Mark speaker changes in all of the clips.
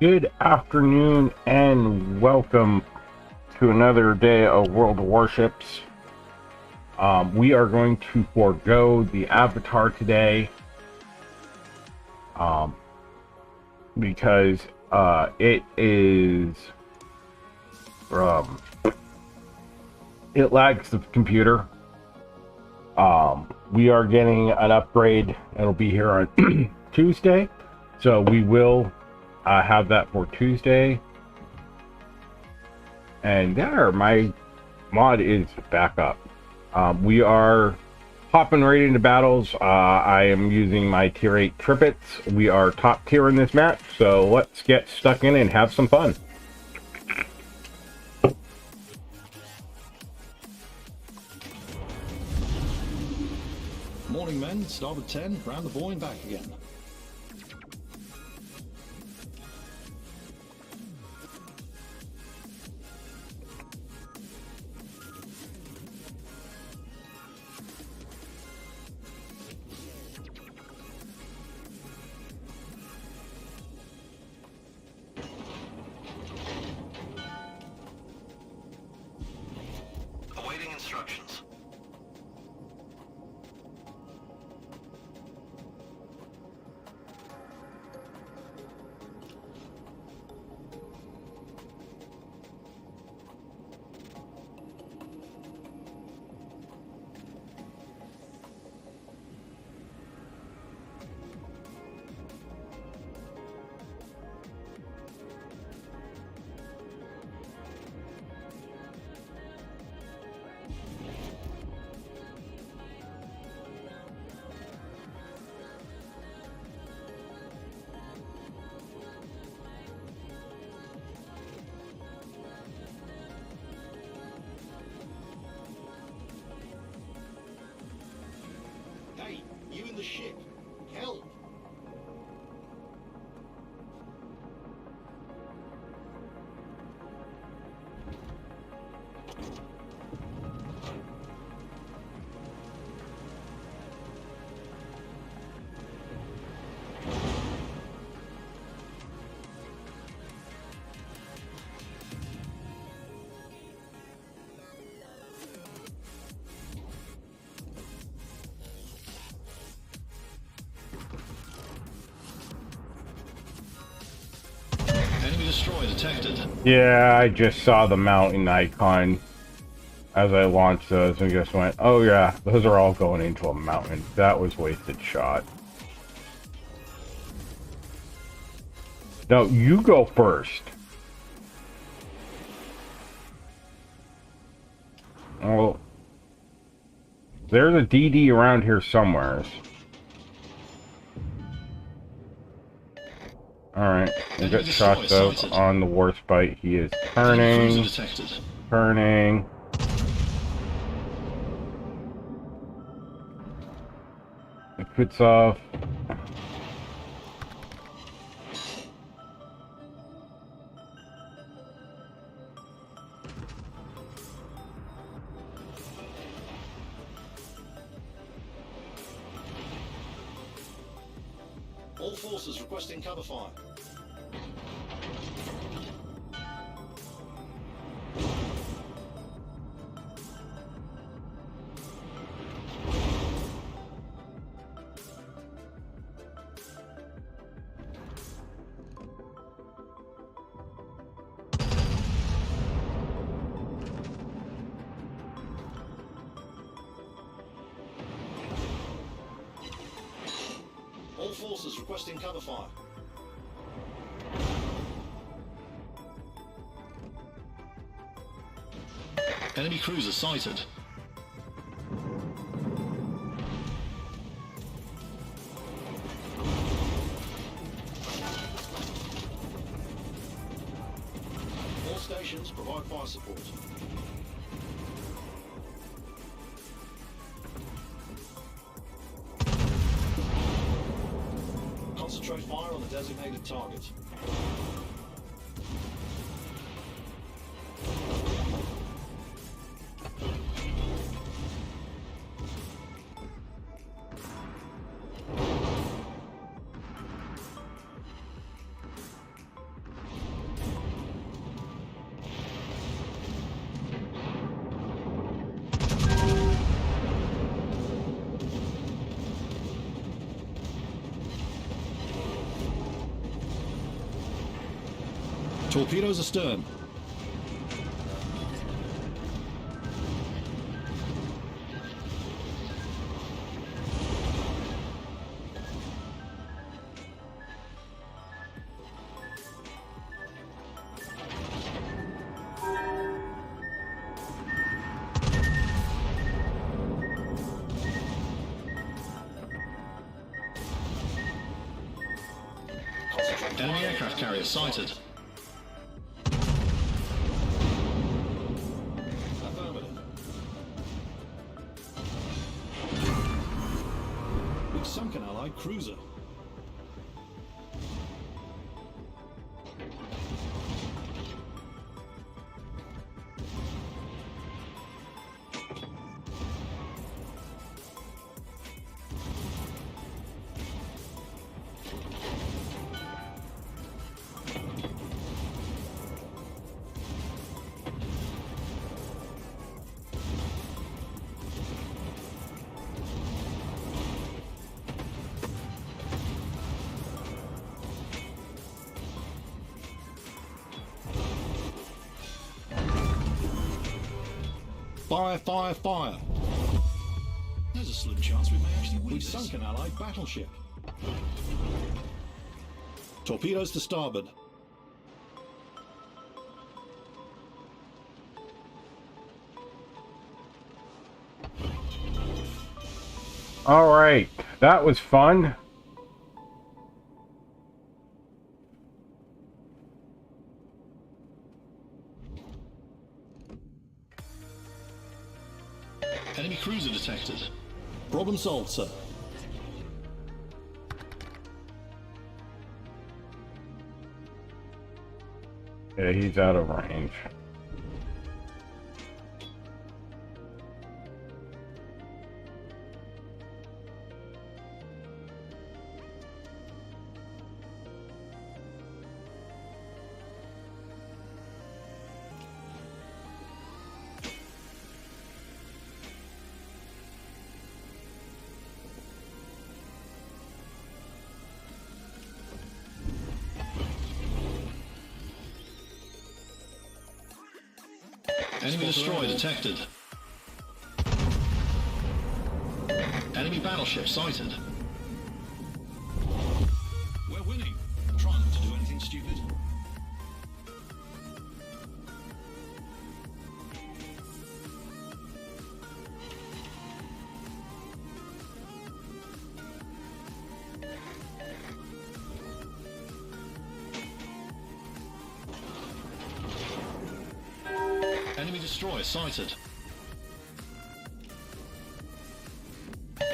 Speaker 1: Good afternoon and welcome to another day of World of Warships. We are going to forego the avatar today because it lags the computer. We are getting an upgrade. It'll be here on Tuesday, so we will have that for Tuesday. And there, my mod is back up. We are hopping right into battles. I am using my tier 8 tripets. We are top tier in this match, so let's get stuck in and have some fun.
Speaker 2: Morning, men. Starboard 10, round the buoy and back again.
Speaker 3: Awaiting instructions. Hey, you in the ship. Help!
Speaker 2: Enemy destroyer detected.
Speaker 1: Yeah, I just saw the mountain icon as I launched those and just went, oh yeah, those are all going into a mountain. That was wasted shot. No, you go first. Well, there's a DD around here somewhere. Alright, we got shots out on the warspite. He is turning.
Speaker 2: Detected.
Speaker 1: Turning. It puts off.
Speaker 2: All forces requesting cover fire. All forces requesting cover fire. Enemy cruiser sighted. All stations provide fire support. Concentrate fire on the designated target.
Speaker 3: Torpedoes astern. Enemy aircraft carrier sighted. Affirmative. We've sunk an Allied cruiser. Fire, fire, fire.
Speaker 2: There's a slim chance we may actually win
Speaker 3: We've
Speaker 2: this.
Speaker 3: sunk an Allied battleship. Torpedoes to starboard.
Speaker 1: All right, that was fun.
Speaker 2: Enemy cruiser detected.
Speaker 3: Problem solved, sir.
Speaker 1: Yeah, he's out of range.
Speaker 2: Enemy destroyer detected. Enemy battleship sighted. We're winning. Try not to do anything stupid. Enemy destroyer sighted.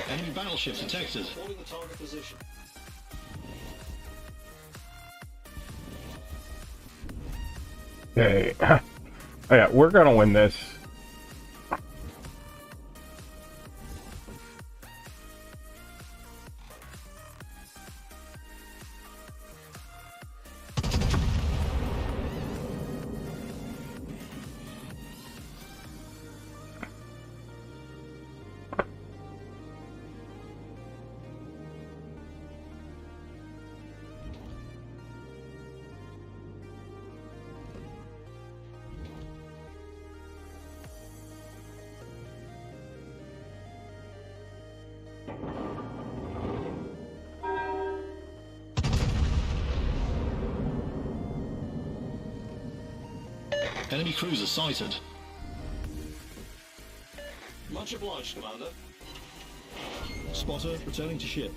Speaker 2: Enemy battleship detected.
Speaker 3: Holding the target position.
Speaker 1: Okay. Oh, yeah, we're gonna win this.
Speaker 2: Enemy cruiser sighted.
Speaker 3: Much obliged, Commander. Spotter returning to ship.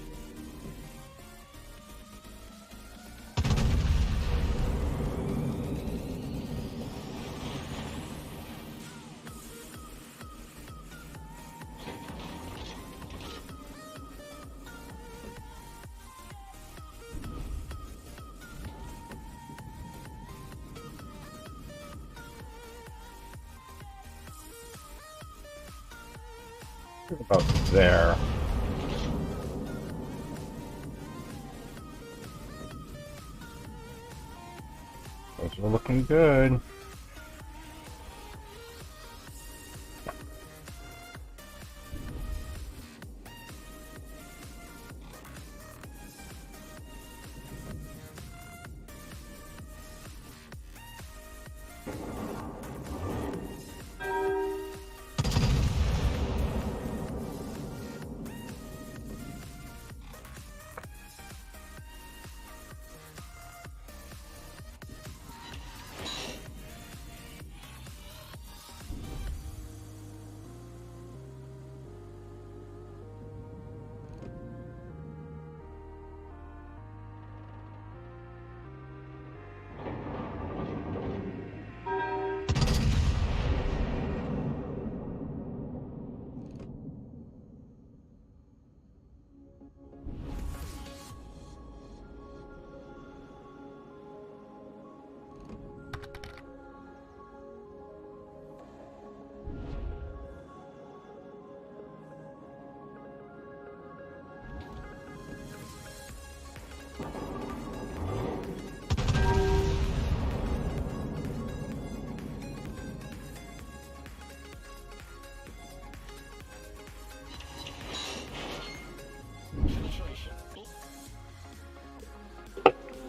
Speaker 1: About there. Those are looking good.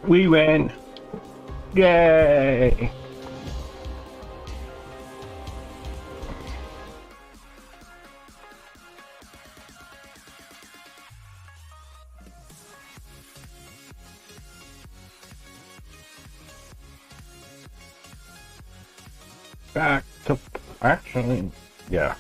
Speaker 1: We win. Yay. Back to actually, yeah.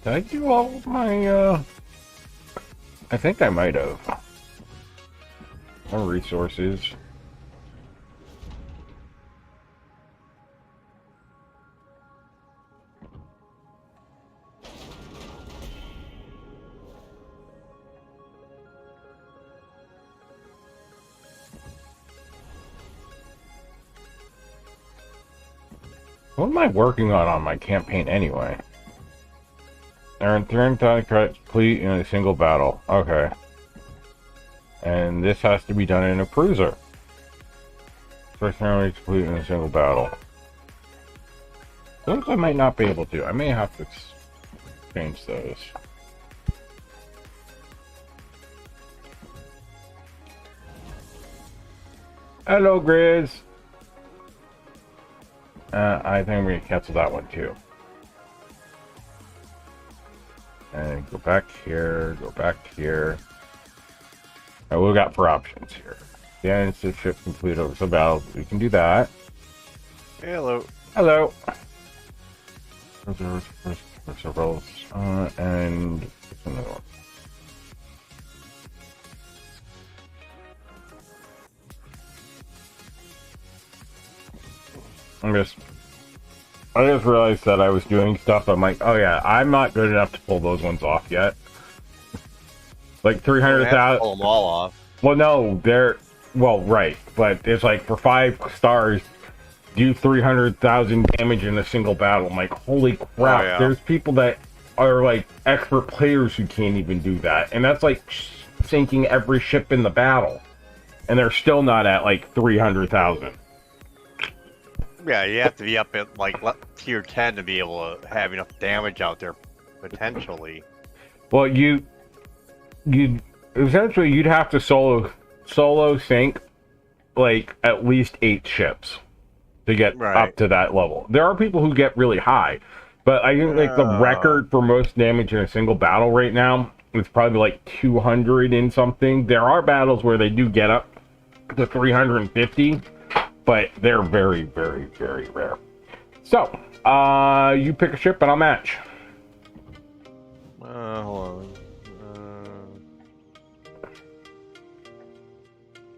Speaker 1: Did I do all of my, I think I might have. More resources. What am I working on my campaign anyway? Earn 300 credits complete in a single battle. Okay. And this has to be done in a cruiser. First round is complete in a single battle. Those I might not be able to. I may have to change those. Hello, Grizz. I think I'm going to cancel that one too. And go back here, go back here. Oh, we got 4 options here. Yeah, it's a ship complete over the battle. We can do that.
Speaker 4: Hello.
Speaker 1: Hello. Reserves, and another one. I just realized that I was doing stuff. I'm like, oh yeah, I'm not good enough to pull those ones off yet. Like 300,000.
Speaker 4: Pull them all off.
Speaker 1: Well, no, they're right, but it's like for 5 stars, do 300,000 damage in a single battle. I'm like, holy crap!
Speaker 4: Oh, yeah.
Speaker 1: There's people that are like expert players who can't even do that, and that's like sinking every ship in the battle, and they're still not at like 300,000.
Speaker 4: Yeah, you have to be up at like tier 10 to be able to have enough damage out there, potentially.
Speaker 1: Well, you essentially you'd have to solo sink like at least 8 ships to get up to that level. There are people who get really high, but I think like the record for most damage in a single battle right now is probably like 200 and something. There are battles where they do get up to 350. But they're very, very, very rare. So, you pick a ship and I'll match.
Speaker 4: Hold on.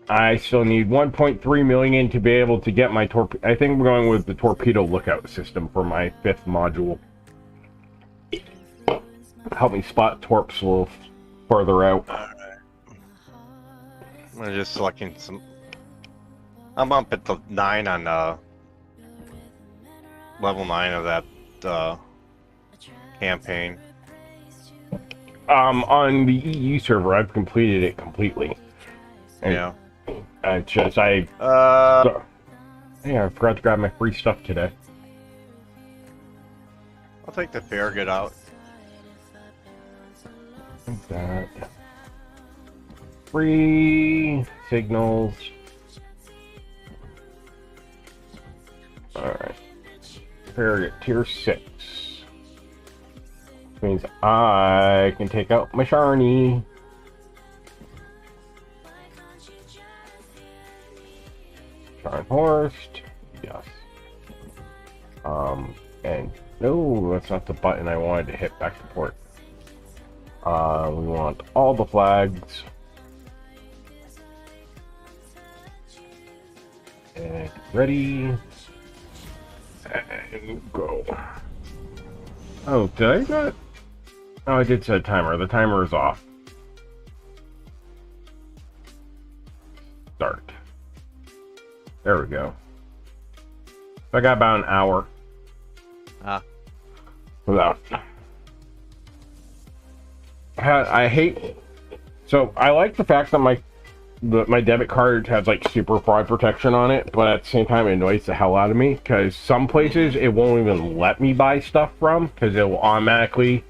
Speaker 1: I still need 1.3 million to be able to get my torpedo. I think we're going with the torpedo lookout system for my 5th module. Help me spot torps a little further out.
Speaker 4: Alright. I'm just selecting some. I'm up at the 9 on level 9 of that campaign.
Speaker 1: On the EU server, I've completed it completely. And
Speaker 4: yeah.
Speaker 1: It's just yeah, I forgot to grab my free stuff today.
Speaker 4: I'll take the Farragut out.
Speaker 1: Like that. Free signals. Alright. Farragut tier 6. Which means I can take out my Sharny. Scharnhorst. Yes. And no, that's not the button I wanted to hit back to port. We want all the flags. And ready. And go. Oh, did I not? Oh, I did set a timer. The timer is off. Start. There we go. I got about an hour. Without. I hate. So I like the fact that my my debit card has like super fraud protection on it, but at the same time it annoys the hell out of me because some places it won't even let me buy stuff from because it will automatically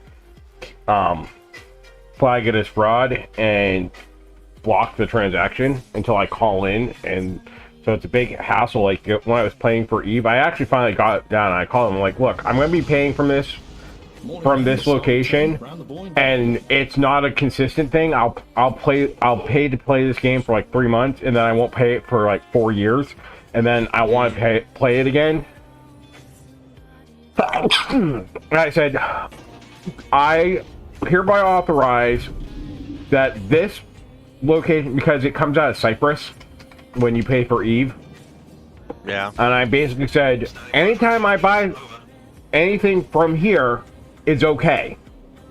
Speaker 1: flag it as fraud and block the transaction until I call in, and so it's a big hassle. Like when I was paying for Eve, I actually finally got it down and I called them like, look, I'm going to be paying from this location, and it's not a consistent thing. I'll pay to play this game for like 3 months, and then I won't pay it for like 4 years, and then I want to play it again. And I said, I hereby authorize that this location, because it comes out of Cyprus when you pay for Eve.
Speaker 4: Yeah.
Speaker 1: And I basically said, anytime I buy anything from here, it's okay.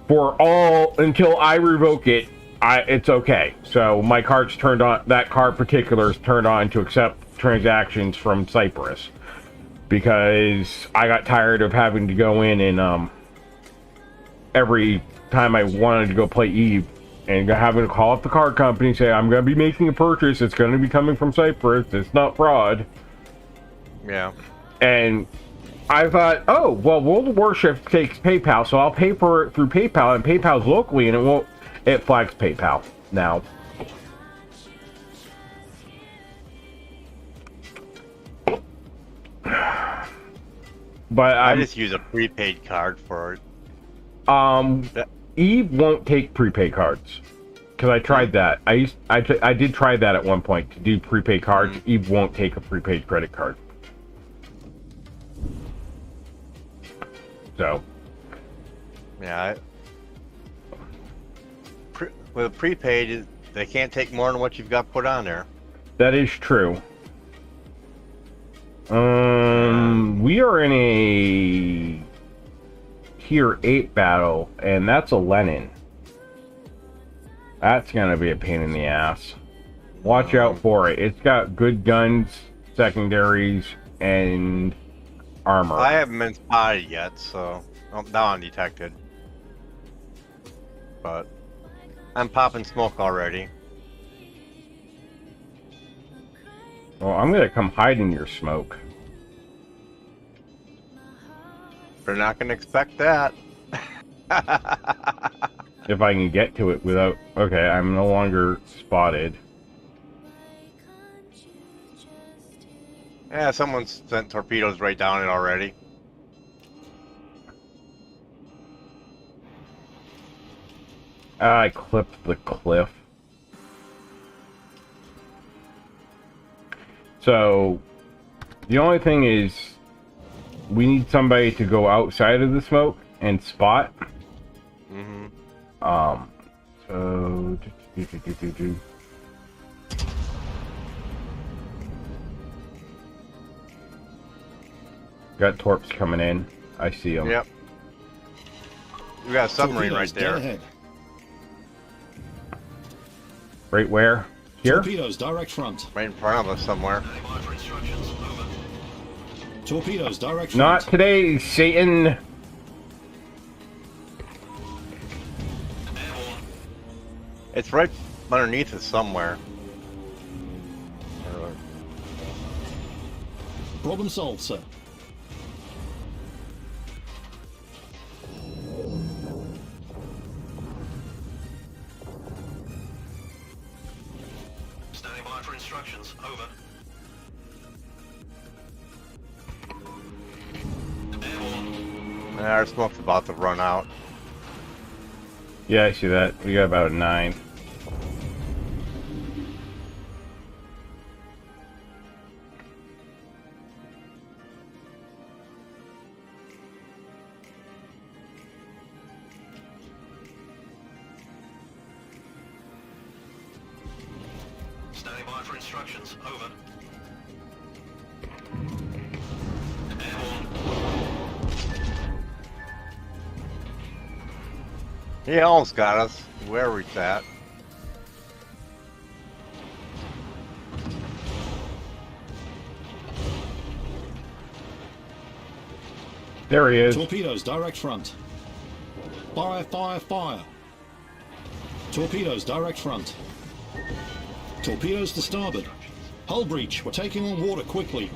Speaker 1: For all until I revoke it, it's okay. So my card's turned on. That card particular is turned on to accept transactions from Cyprus because I got tired of having to go in and every time I wanted to go play Eve and having to call up the card company and say, I'm going to be making a purchase. It's going to be coming from Cyprus. It's not fraud.
Speaker 4: Yeah.
Speaker 1: And I thought, oh, well, World of Warship takes PayPal, so I'll pay for it through PayPal, and PayPal's locally, and it flags PayPal now. But
Speaker 4: I just use a prepaid card for it.
Speaker 1: Eve won't take prepaid cards because I tried that. I did try that at one point to do prepaid cards. Eve won't take a prepaid credit card. So,
Speaker 4: yeah, with prepaid, they can't take more than what you've got put on there.
Speaker 1: That is true. We are in a tier 8 battle, and that's a Lenin. That's gonna be a pain in the ass. Watch out for it. It's got good guns, secondaries, and armor.
Speaker 4: I haven't been spotted yet, so now I'm detected. But I'm popping smoke already.
Speaker 1: Well, I'm gonna come hide in your smoke.
Speaker 4: They're not gonna expect that.
Speaker 1: If I can get to it without... Okay, I'm no longer spotted.
Speaker 4: Yeah, someone's sent torpedoes right down it already.
Speaker 1: I clipped the cliff. So, the only thing is, we need somebody to go outside of the smoke and spot.
Speaker 4: Mm-hmm.
Speaker 1: So... Got torps coming in. I see them.
Speaker 4: Yep. We got a submarine right
Speaker 2: Torpedoes dead
Speaker 4: there.
Speaker 2: ahead.
Speaker 1: Right where? Here?
Speaker 2: Torpedoes direct front.
Speaker 4: Right in front of us somewhere.
Speaker 2: Torpedoes direct front.
Speaker 1: Not today, Satan!
Speaker 4: It's right underneath us somewhere.
Speaker 2: Problem solved, sir.
Speaker 3: Standing by for instructions. Over. Airborne.
Speaker 4: Our smoke's about to run out.
Speaker 1: Yeah, I see that. We got about a 9.
Speaker 3: Standing by for instructions. Over.
Speaker 4: He almost got us. Where he's at.
Speaker 1: There he is.
Speaker 2: Torpedoes direct front. Fire, fire, fire. Torpedoes direct front. Torpedoes to starboard. Hull breach. We're taking on water quickly.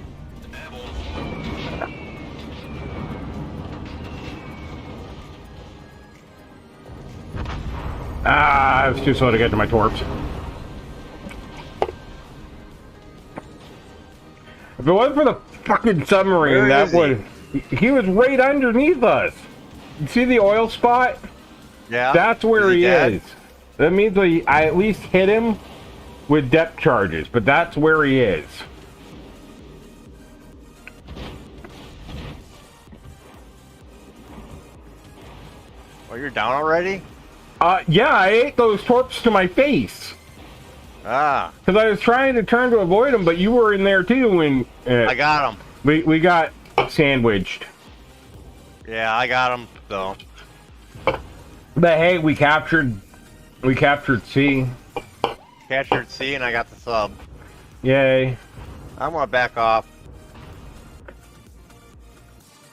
Speaker 1: Ah, I was too slow to get to my torps. If it wasn't for the fucking submarine,
Speaker 4: Where
Speaker 1: that
Speaker 4: is he?
Speaker 1: would... He was right underneath us. You see the oil spot?
Speaker 4: Yeah.
Speaker 1: That's where
Speaker 4: Is
Speaker 1: he
Speaker 4: dead?
Speaker 1: is. That means I at least hit him with depth charges, but that's where he is.
Speaker 4: Oh, you're down already?
Speaker 1: Yeah, I ate those torps to my face.
Speaker 4: Ah,
Speaker 1: Because I was trying to turn to avoid him, but you were in there too, and
Speaker 4: I got him.
Speaker 1: we got sandwiched.
Speaker 4: Yeah, I got him, though.
Speaker 1: But hey, we captured C.
Speaker 4: Captured C and I got the sub.
Speaker 1: Yay.
Speaker 4: I'm gonna back off.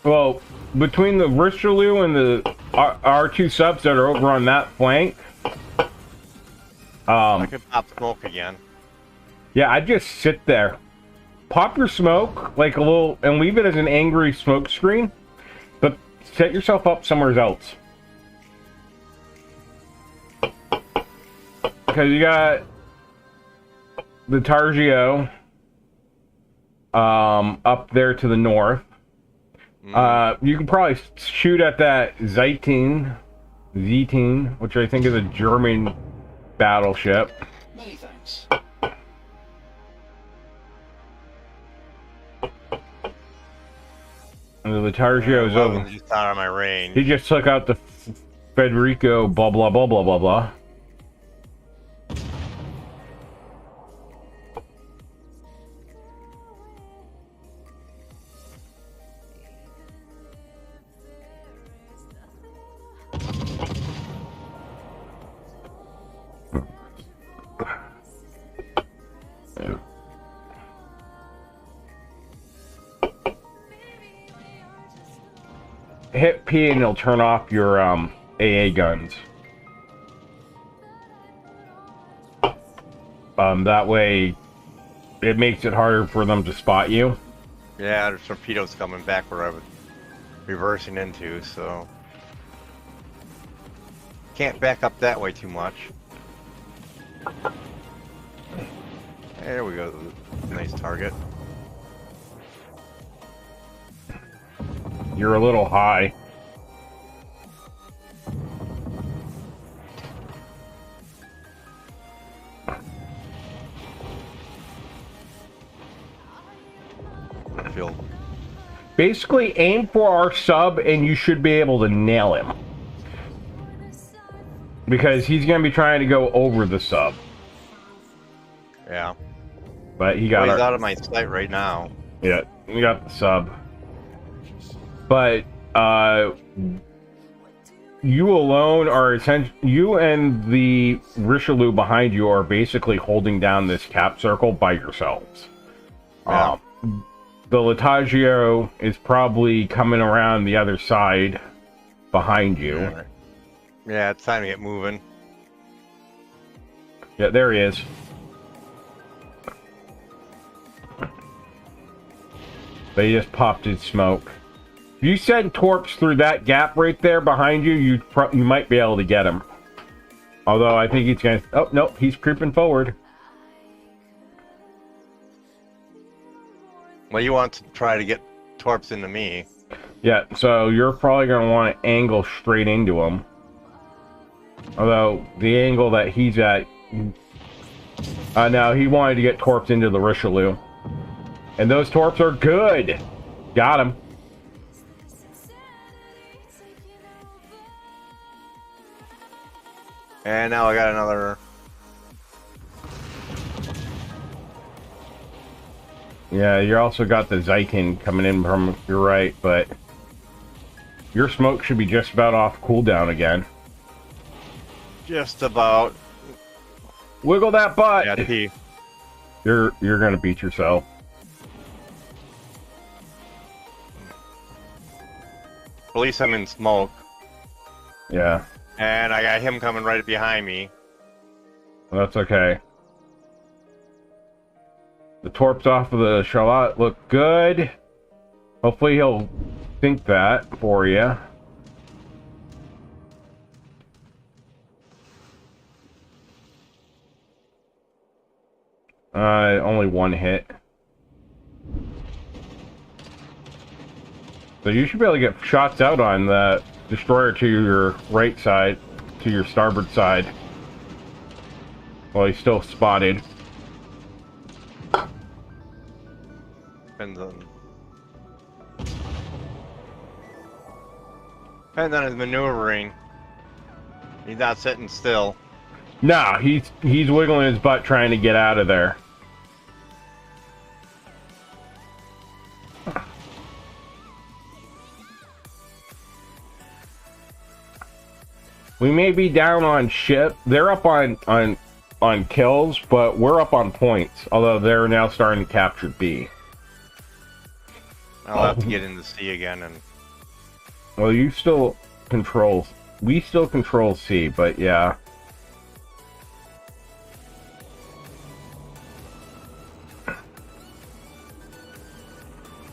Speaker 1: Well, between the Richelieu and the our two subs that are over on that flank,
Speaker 4: I could pop smoke again.
Speaker 1: yeah, I just sit there, pop your smoke like a little, and leave it as an angry smoke screen, but set yourself up somewhere else. Because you got the Targio up there to the north. You can probably shoot at that Zeitun, which I think is a German battleship.
Speaker 2: Many thanks.
Speaker 1: And the Targio's over.
Speaker 4: Weapon's just out of my range.
Speaker 1: He just took out the Federico blah blah blah blah blah blah. Hit P and it'll turn off your AA guns. That way it makes it harder for them to spot you.
Speaker 4: Yeah, there's torpedoes coming back where I was reversing into, so... Can't back up that way too much. There we go. Nice target.
Speaker 1: You're a little high.
Speaker 4: I feel
Speaker 1: Basically, aim for our sub and you should be able to nail him. Because he's going to be trying to go over the sub.
Speaker 4: yeah.
Speaker 1: But he got
Speaker 4: Well, he's
Speaker 1: our...
Speaker 4: out of my sight right now.
Speaker 1: Yeah, we got the sub. But, you alone are essentially... You and the Richelieu behind you are basically holding down this cap circle by yourselves.
Speaker 4: Yeah.
Speaker 1: The Latagio is probably coming around the other side behind you.
Speaker 4: Alright. Yeah, it's time to get moving.
Speaker 1: Yeah, there he is. But he just popped his smoke. If you send torps through that gap right there behind you, you might be able to get him. Although I think he's gonna... Oh, nope, he's creeping forward.
Speaker 4: Well, you want to try to get torps into me.
Speaker 1: Yeah, so you're probably going to want to angle straight into him. Although, the angle that he's at... no, he wanted to get torps into the Richelieu. And those torps are good! Got him.
Speaker 4: And now I got another...
Speaker 1: Yeah, you also got the Zeitun coming in from your right, but... Your smoke should be just about off cooldown again.
Speaker 4: Just about.
Speaker 1: Wiggle that butt!
Speaker 4: Yeah, T.
Speaker 1: You're gonna beat yourself.
Speaker 4: At least I'm in smoke.
Speaker 1: Yeah,
Speaker 4: And I got him coming right behind me.
Speaker 1: well, that's okay. The torps off of the Charlotte look good. Hopefully he'll think that for you. Only one hit. So you should be able to get shots out on the destroyer to your right side, to your starboard side. Well, he's still spotted.
Speaker 4: Depends on his maneuvering. He's not sitting still.
Speaker 1: Nah, he's wiggling his butt trying to get out of there. We may be down on ship. They're up on kills, but we're up on points. Although they're now starting to capture B.
Speaker 4: I'll have to get in the sea again and.
Speaker 1: Well, you still control. We still control C, but yeah.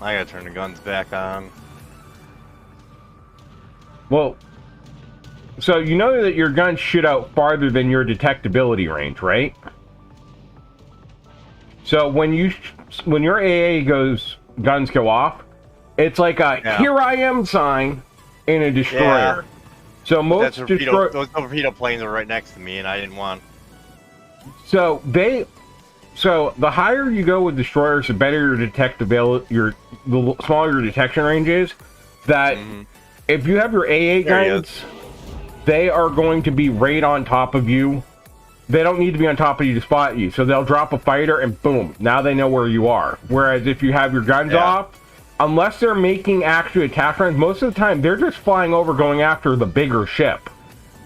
Speaker 4: I gotta turn the guns back on.
Speaker 1: Well, so you know that your guns shoot out farther than your detectability range, right? So when your AA guns go off, it's like a "Here I am" sign in a destroyer. Yeah. So most
Speaker 4: those torpedo planes are right next to me, and I didn't want.
Speaker 1: So the higher you go with destroyers, the better your detectability, the smaller your detection range is. That if you have your AA guns, they are going to be right on top of you. They don't need to be on top of you to spot you. So they'll drop a fighter and boom, now they know where you are. Whereas if you have your guns off, unless they're making actual attack runs, most of the time they're just flying over going after the bigger ship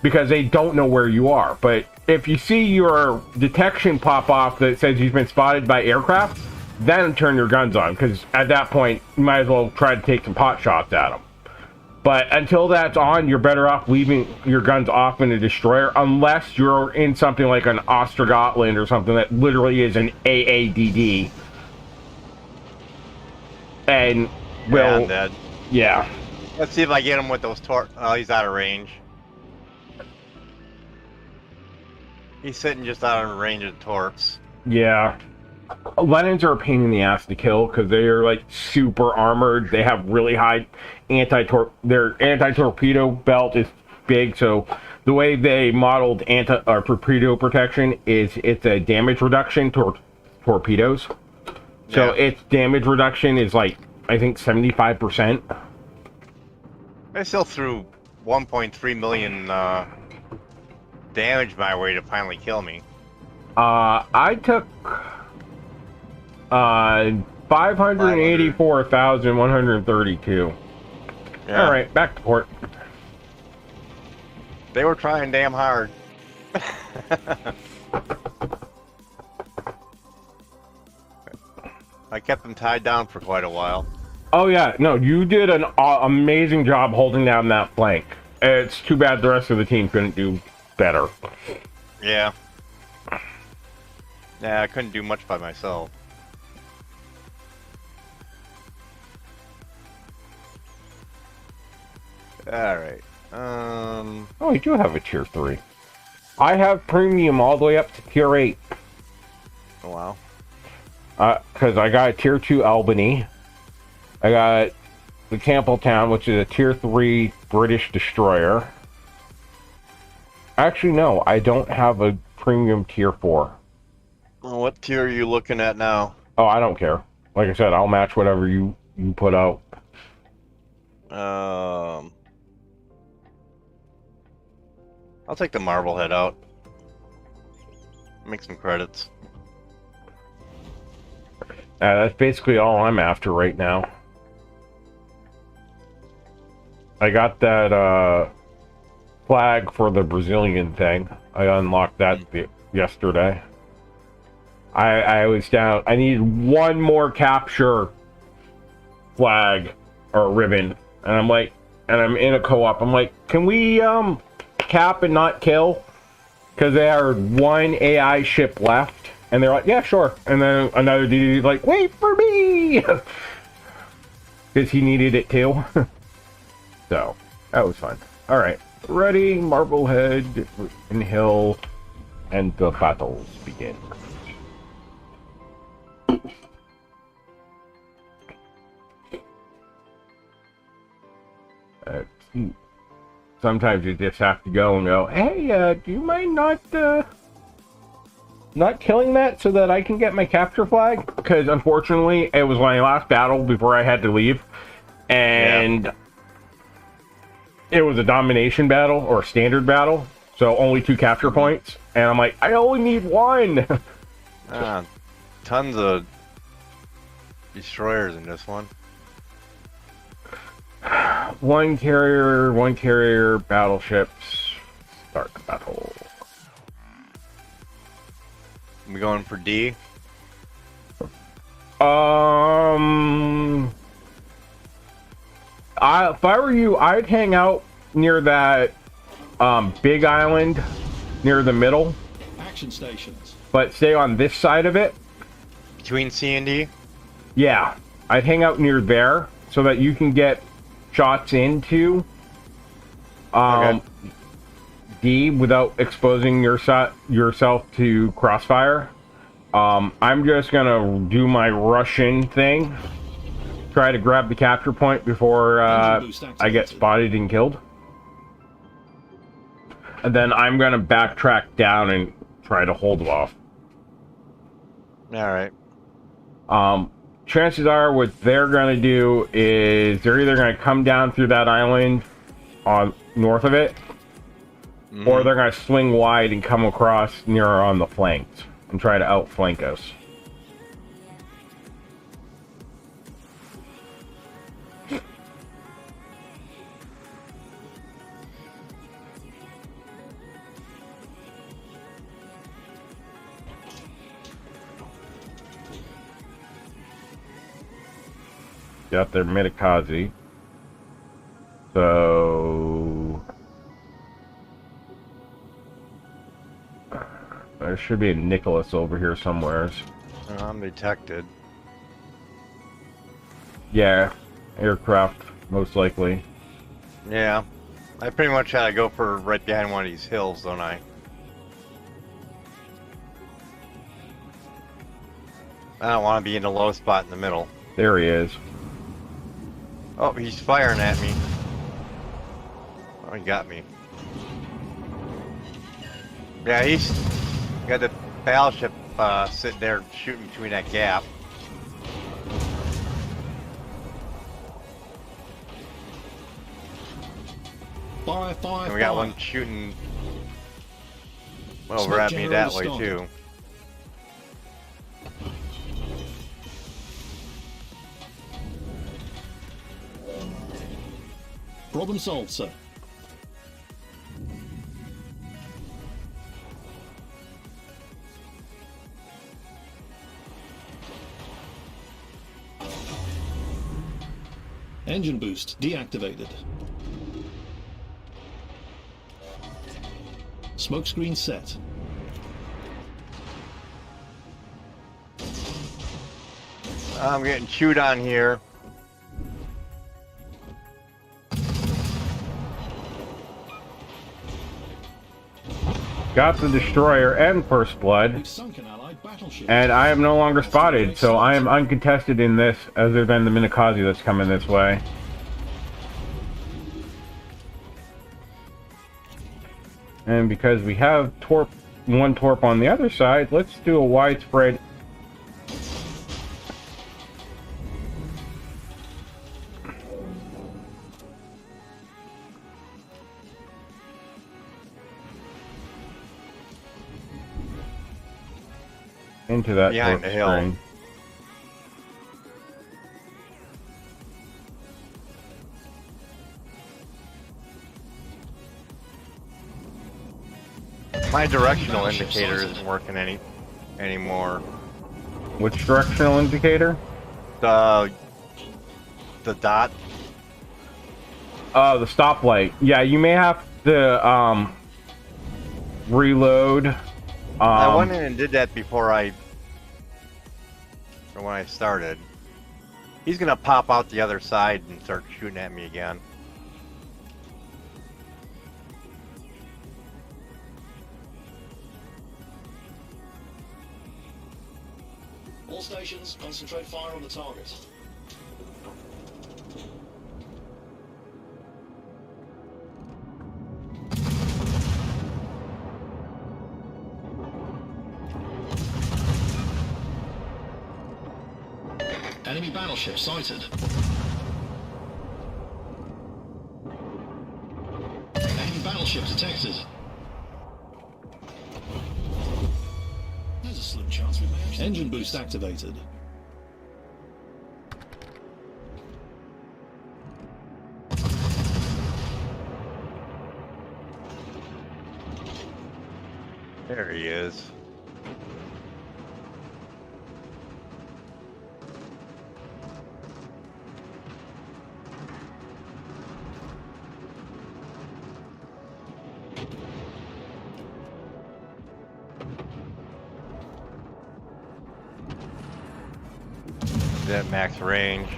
Speaker 1: because they don't know where you are. But if you see your detection pop off that says you've been spotted by aircraft, then turn your guns on, because at that point you might as well try to take some pot shots at them. But until that's on, you're better off leaving your guns off in a destroyer, unless you're in something like an Ostergotland or something that literally is an AADD. And
Speaker 4: I'm dead.
Speaker 1: Yeah.
Speaker 4: Let's see if I get him with those oh, he's out of range. He's sitting just out of range of the torps.
Speaker 1: Yeah. Lennons are a pain in the ass to kill because they are like super armored. They have really high their anti-torpedo belt is big, so the way they modeled torpedo protection is it's a damage reduction torpedoes. So its damage reduction is like, I think 75%.
Speaker 4: I still threw 1.3 million damage my way to finally kill me.
Speaker 1: I took 584,132.
Speaker 4: Yeah.
Speaker 1: All right, back to port.
Speaker 4: They were trying damn hard. I kept them tied down for quite a while.
Speaker 1: Oh yeah, no, you did an amazing job holding down that flank. It's too bad the rest of the team couldn't do better.
Speaker 4: Yeah. Yeah, I couldn't do much by myself. Alright.
Speaker 1: Oh, you do have a tier 3. I have premium all the way up to tier 8.
Speaker 4: Oh, wow.
Speaker 1: Because I got a tier 2 Albany. I got the Campbelltown, which is a tier 3 British destroyer. Actually, no, I don't have a premium tier 4.
Speaker 4: Well, what tier are you looking at now?
Speaker 1: Oh, I don't care. Like I said, I'll match whatever you put out.
Speaker 4: I'll take the Marblehead out. Make some credits.
Speaker 1: That's basically all I'm after right now. I got that flag for the Brazilian thing. I unlocked that yesterday. I was down. I needed one more capture flag or ribbon, and I'm like, and I'm in a co-op. I'm like, can we cap and not kill? Because they are one AI ship left. And they're like, yeah, sure. And then another dude's like, wait for me! Because he needed it too. So, that was fun. Alright, ready, Marblehead, and Hill, and the battles begin. Sometimes you just have to go and go, hey, do you mind not killing that so that I can get my capture flag? Because unfortunately, it was my last battle before I had to leave, and it was a domination battle or a standard battle, so only 2 capture points, and I'm like, I only need 1.
Speaker 4: Tons of destroyers in this one.
Speaker 1: 1 carrier, battleships, start the battle.
Speaker 4: We going for D?
Speaker 1: If I were you, I'd hang out near that big island near the middle.
Speaker 3: Action stations.
Speaker 1: But stay on this side of it.
Speaker 4: Between C and D?
Speaker 1: Yeah, I'd hang out near there so that you can get shots into D without exposing yourself to crossfire. I'm just gonna do my Russian thing. Try to grab the capture point before I get spotted and killed. And then I'm gonna backtrack down and try to hold them off.
Speaker 4: Alright.
Speaker 1: Chances are what they're gonna do is they're either gonna come down through that island on north of it, or they're gonna swing wide and come across near on the flanks and try to outflank us. Got their Mitakazi. So there should be a Nicholas over here somewhere.
Speaker 4: I'm detected.
Speaker 1: Yeah, aircraft, most likely.
Speaker 4: Yeah. I pretty much had to go for right behind one of these hills, don't I? I don't want to be in the low spot in the middle.
Speaker 1: There he is.
Speaker 4: Oh, he's firing at me. Oh, he got me. Yeah, he's got the battleship sitting there shooting between that gap.
Speaker 3: Fire,
Speaker 4: And we got one shooting over at me that way too.
Speaker 3: Problem solved, sir. Engine boost deactivated. Smokescreen set.
Speaker 4: I'm getting chewed on here.
Speaker 1: Got the destroyer and first blood,
Speaker 3: We've sunk an allied battleship.
Speaker 1: and I am no longer spotted, so I am uncontested in this, other than the Minakazi that's coming this way. And because we have one torp on the other side, let's do a widespread. Into that
Speaker 4: Behind
Speaker 1: torp
Speaker 4: the hill.
Speaker 1: string.
Speaker 4: My directional indicator isn't working anymore.
Speaker 1: Which directional indicator?
Speaker 4: The dot.
Speaker 1: The stoplight. Yeah, you may have to reload
Speaker 4: I went in and did that before or when I started. He's gonna pop out the other side and start shooting at me again.
Speaker 2: All stations, concentrate fire on the target. Enemy battleship sighted. Enemy battleship detected. There's a slim chance we may actually... Engine boost activated.
Speaker 4: There he is. At max range.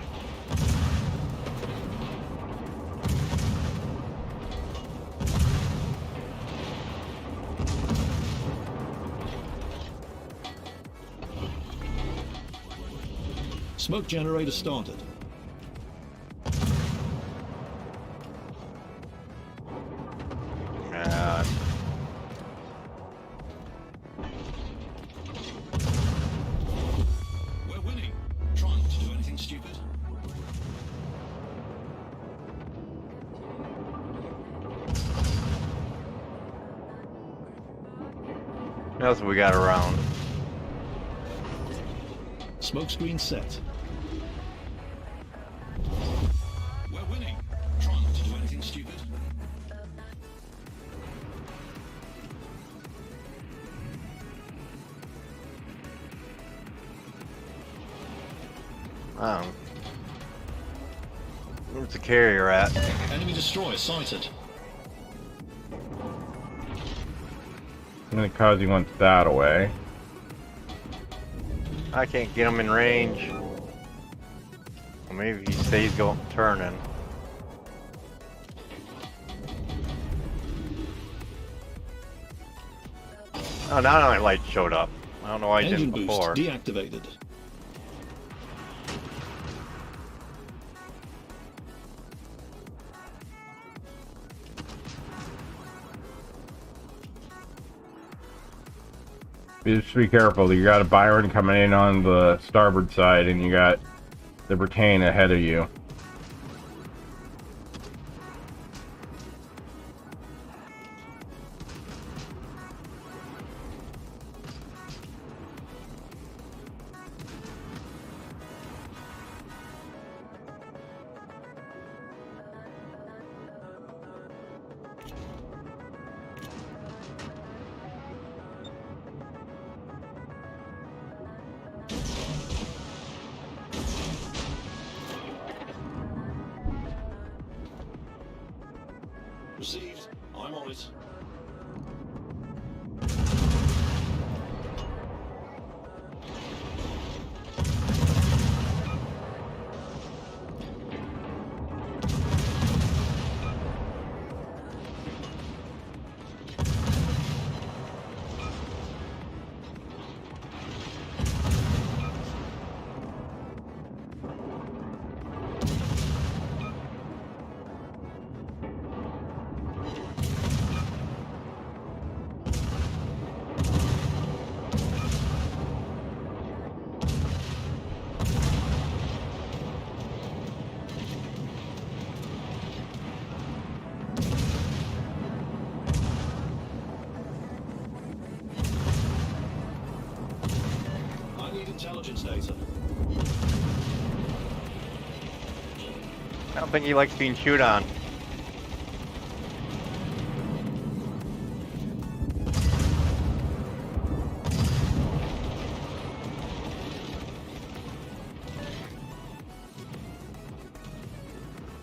Speaker 2: Smoke generator started. We're winning. Try not to do anything stupid.
Speaker 4: What else we got around?
Speaker 2: Smoke screen set. We're winning. Try not to do anything stupid.
Speaker 4: Where's the carrier at?
Speaker 2: Enemy destroyer sighted.
Speaker 1: I'm gonna cause he wants that away.
Speaker 4: I can't get him in range. Well, maybe he stays going turning. Oh, now my light showed up. I don't know why I didn't before.
Speaker 2: Engine boost deactivated.
Speaker 1: Just be careful. You got a Byron coming in on the starboard side, and you got the Britannia ahead of you.
Speaker 2: Received. I'm on it. Intelligence data.
Speaker 4: I don't think he likes being chewed on.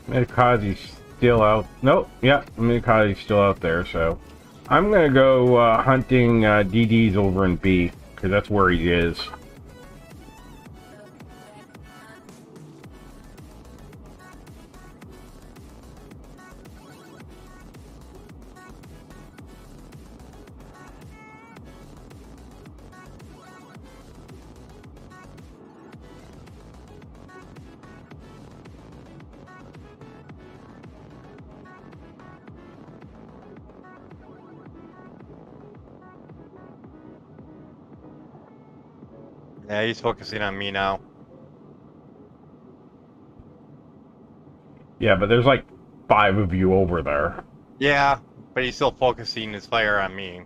Speaker 1: Kamikaze's still out. Nope. Yep. Kamikaze's still out there, so I'm gonna go hunting DD's over in B, because that's where he is.
Speaker 4: Yeah, he's focusing on me now.
Speaker 1: Yeah, but there's like 5 of you over there.
Speaker 4: Yeah, but he's still focusing his fire on me.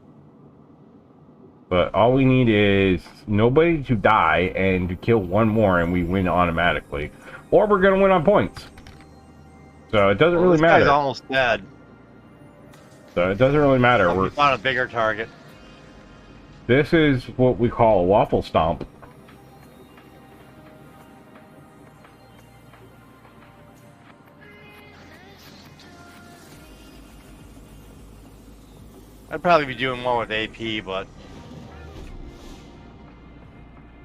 Speaker 1: But all we need is nobody to die and to kill one more and we win automatically. Or we're going to win on points. So it doesn't really
Speaker 4: This
Speaker 1: matter.
Speaker 4: guy's almost dead.
Speaker 1: So it doesn't really matter.
Speaker 4: Oh, we found a bigger target.
Speaker 1: This is what we call a waffle stomp.
Speaker 4: I'd probably be doing more with AP, but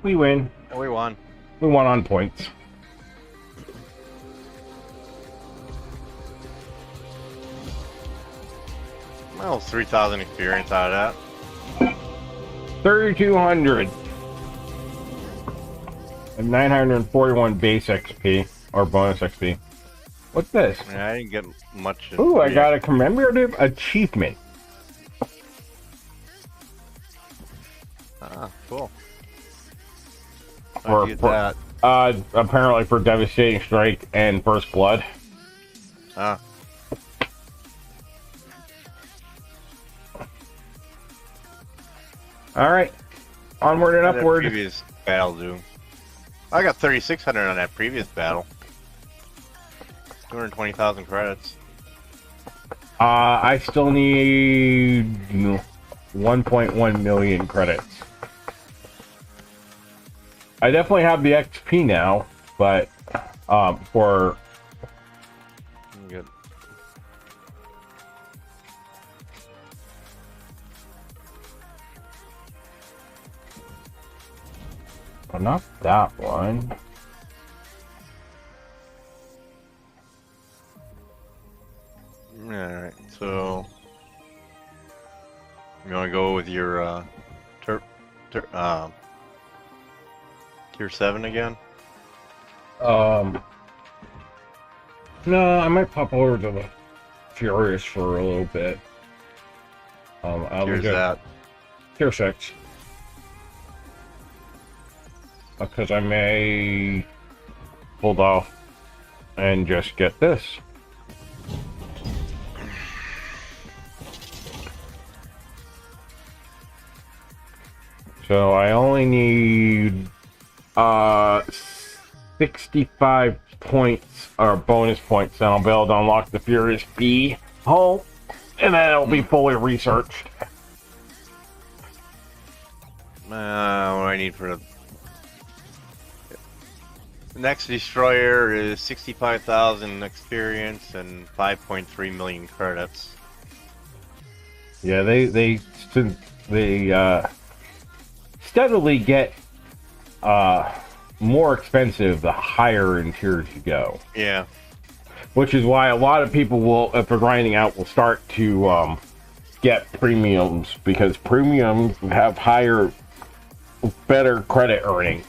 Speaker 1: We win.
Speaker 4: we won.
Speaker 1: We won on points.
Speaker 4: Well, 3,000 experience out of that.
Speaker 1: 3,200. And 941 base XP. Or bonus XP. What's this?
Speaker 4: Yeah, I didn't get much.
Speaker 1: Ooh, I got a commemorative achievement.
Speaker 4: Ah, cool.
Speaker 1: For,
Speaker 4: How'd you get that?
Speaker 1: Apparently for Devastating Strike and First Blood.
Speaker 4: Ah.
Speaker 1: Alright. Onward and
Speaker 4: How did that
Speaker 1: upward.
Speaker 4: previous battle do? I got 3,600 on that previous battle. 220,000 credits.
Speaker 1: I still need 1.1 million credits. I definitely have the XP now, but for
Speaker 4: Good.
Speaker 1: oh, not that one.
Speaker 4: Alright, so you want to go with your tier 7 again?
Speaker 1: No, I might pop over to the Furious for a little bit. I'll
Speaker 4: Here's
Speaker 1: get
Speaker 4: that.
Speaker 1: tier 6. Because I may hold off and just get this. So I only need 65 points or bonus points, and I'll be able to unlock the Furious B hull, and then it'll be fully researched.
Speaker 4: What do I need for the next destroyer is 65,000 experience and 5.3 million credits.
Speaker 1: Yeah, they steadily get more expensive the higher in tiers you go.
Speaker 4: Yeah.
Speaker 1: Which is why a lot of people will, if they're grinding out, will start to get premiums, because premiums have higher, better credit earning.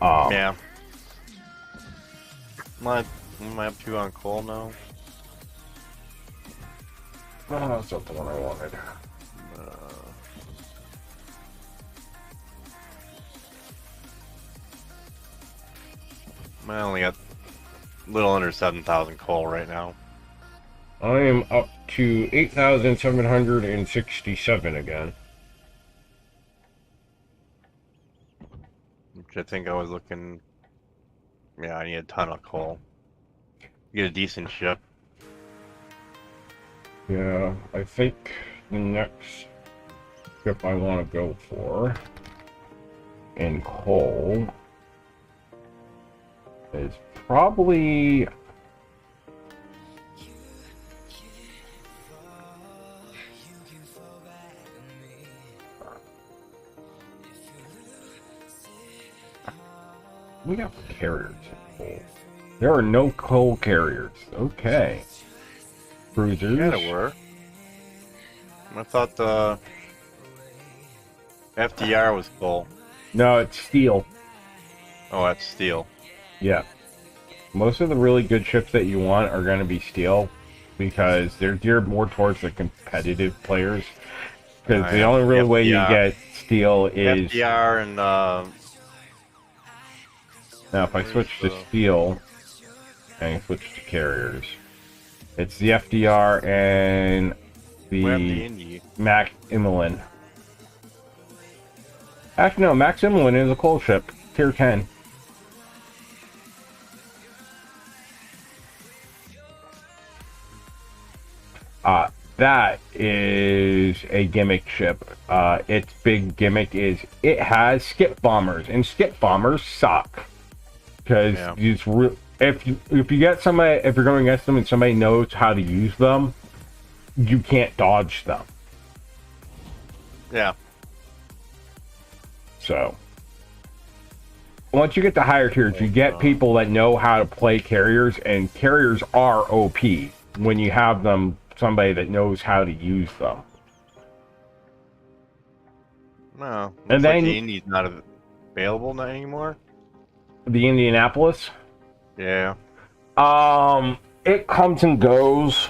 Speaker 4: Yeah. Am I up to on coal now?
Speaker 1: Oh, that's not the one I wanted.
Speaker 4: I only got a little under 7,000 coal right now.
Speaker 1: I am up to 8,767 again.
Speaker 4: Which I think I was looking. Yeah, I need a ton of coal. Get a decent ship.
Speaker 1: Yeah, I think the next ship I want to go for in coal is probably We got carriers. There are no coal carriers. Okay. Cruisers.
Speaker 4: Yeah, there were. I thought the FDR was coal.
Speaker 1: No, it's steel.
Speaker 4: Oh, that's steel.
Speaker 1: Yeah. Most of the really good ships that you want are going to be steel because they're geared more towards the competitive players. Because the only real way you get steel is...
Speaker 4: FDR and...
Speaker 1: Now, if I switch to steel and switch to carriers, it's the FDR and the Max Immelin. Actually, no, Max Immelin is a coal ship, tier 10. That is a gimmick ship. Its big gimmick is it has skip bombers, and skip bombers suck. Because if you get somebody, if you're going against them and somebody knows how to use them, you can't dodge them.
Speaker 4: Yeah.
Speaker 1: So once you get to higher tiers, you get people that know how to play carriers, and carriers are OP when you have them. Somebody that knows how to use them.
Speaker 4: No,
Speaker 1: and then
Speaker 4: like the Indy's not available now anymore.
Speaker 1: The Indianapolis.
Speaker 4: Yeah.
Speaker 1: It comes and goes.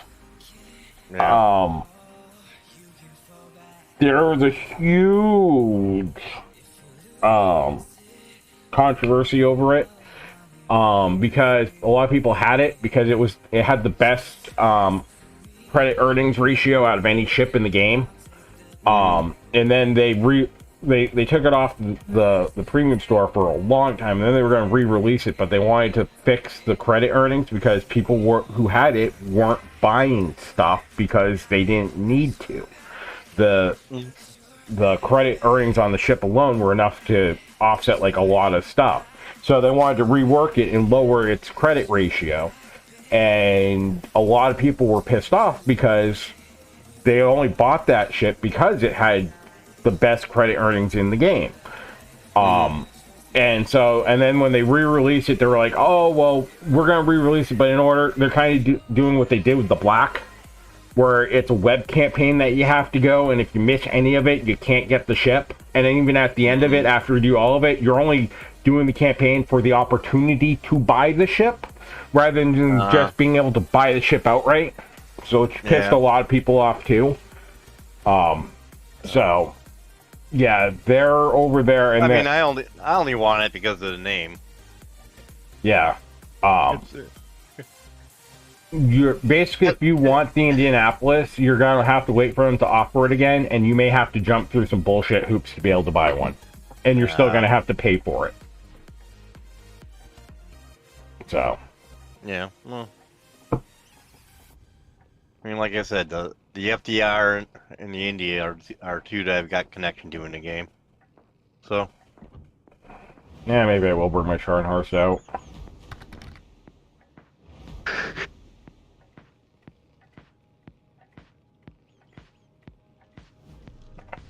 Speaker 4: Yeah.
Speaker 1: There was a huge controversy over it. Because a lot of people had it because it had the best credit earnings ratio out of any ship in the game. And then they took it off the premium store for a long time, and then they were going to re-release it, but they wanted to fix the credit earnings because people who had it weren't buying stuff because they didn't need to. The credit earnings on the ship alone were enough to offset like a lot of stuff. So they wanted to rework it and lower its credit ratio. And a lot of people were pissed off because they only bought that ship because it had the best credit earnings in the game. And then when they re-released it, they were like, oh, well, we're going to re-release it, but they're kind of doing what they did with the Black, where it's a web campaign that you have to go, and if you miss any of it, you can't get the ship. And then even at the end of it, after you do all of it, you're only doing the campaign for the opportunity to buy the ship, rather than just being able to buy the ship outright. So it's pissed a lot of people off too. So yeah, they're over there, and
Speaker 4: I only want it because of the name.
Speaker 1: Yeah. You're basically, if you want the Indianapolis, you're gonna have to wait for them to offer it again, and you may have to jump through some bullshit hoops to be able to buy one, and you're still gonna have to pay for it. So.
Speaker 4: Yeah. Well, I mean, like I said, the FDR and the Indy are two that I've got connection to in the game. So.
Speaker 1: Yeah, maybe I will bring my Charn horse out.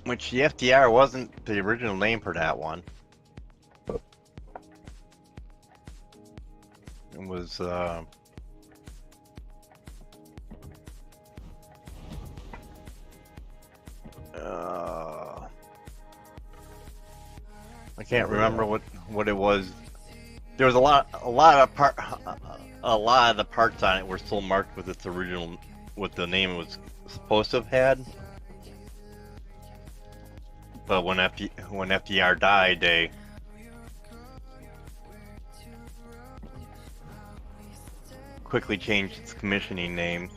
Speaker 4: Which the FDR wasn't the original name for that one. It was I can't remember what it was. There was a lot of the parts on it were still marked with its original, what the name was supposed to have had. But when FDR died, they quickly changed its commissioning name.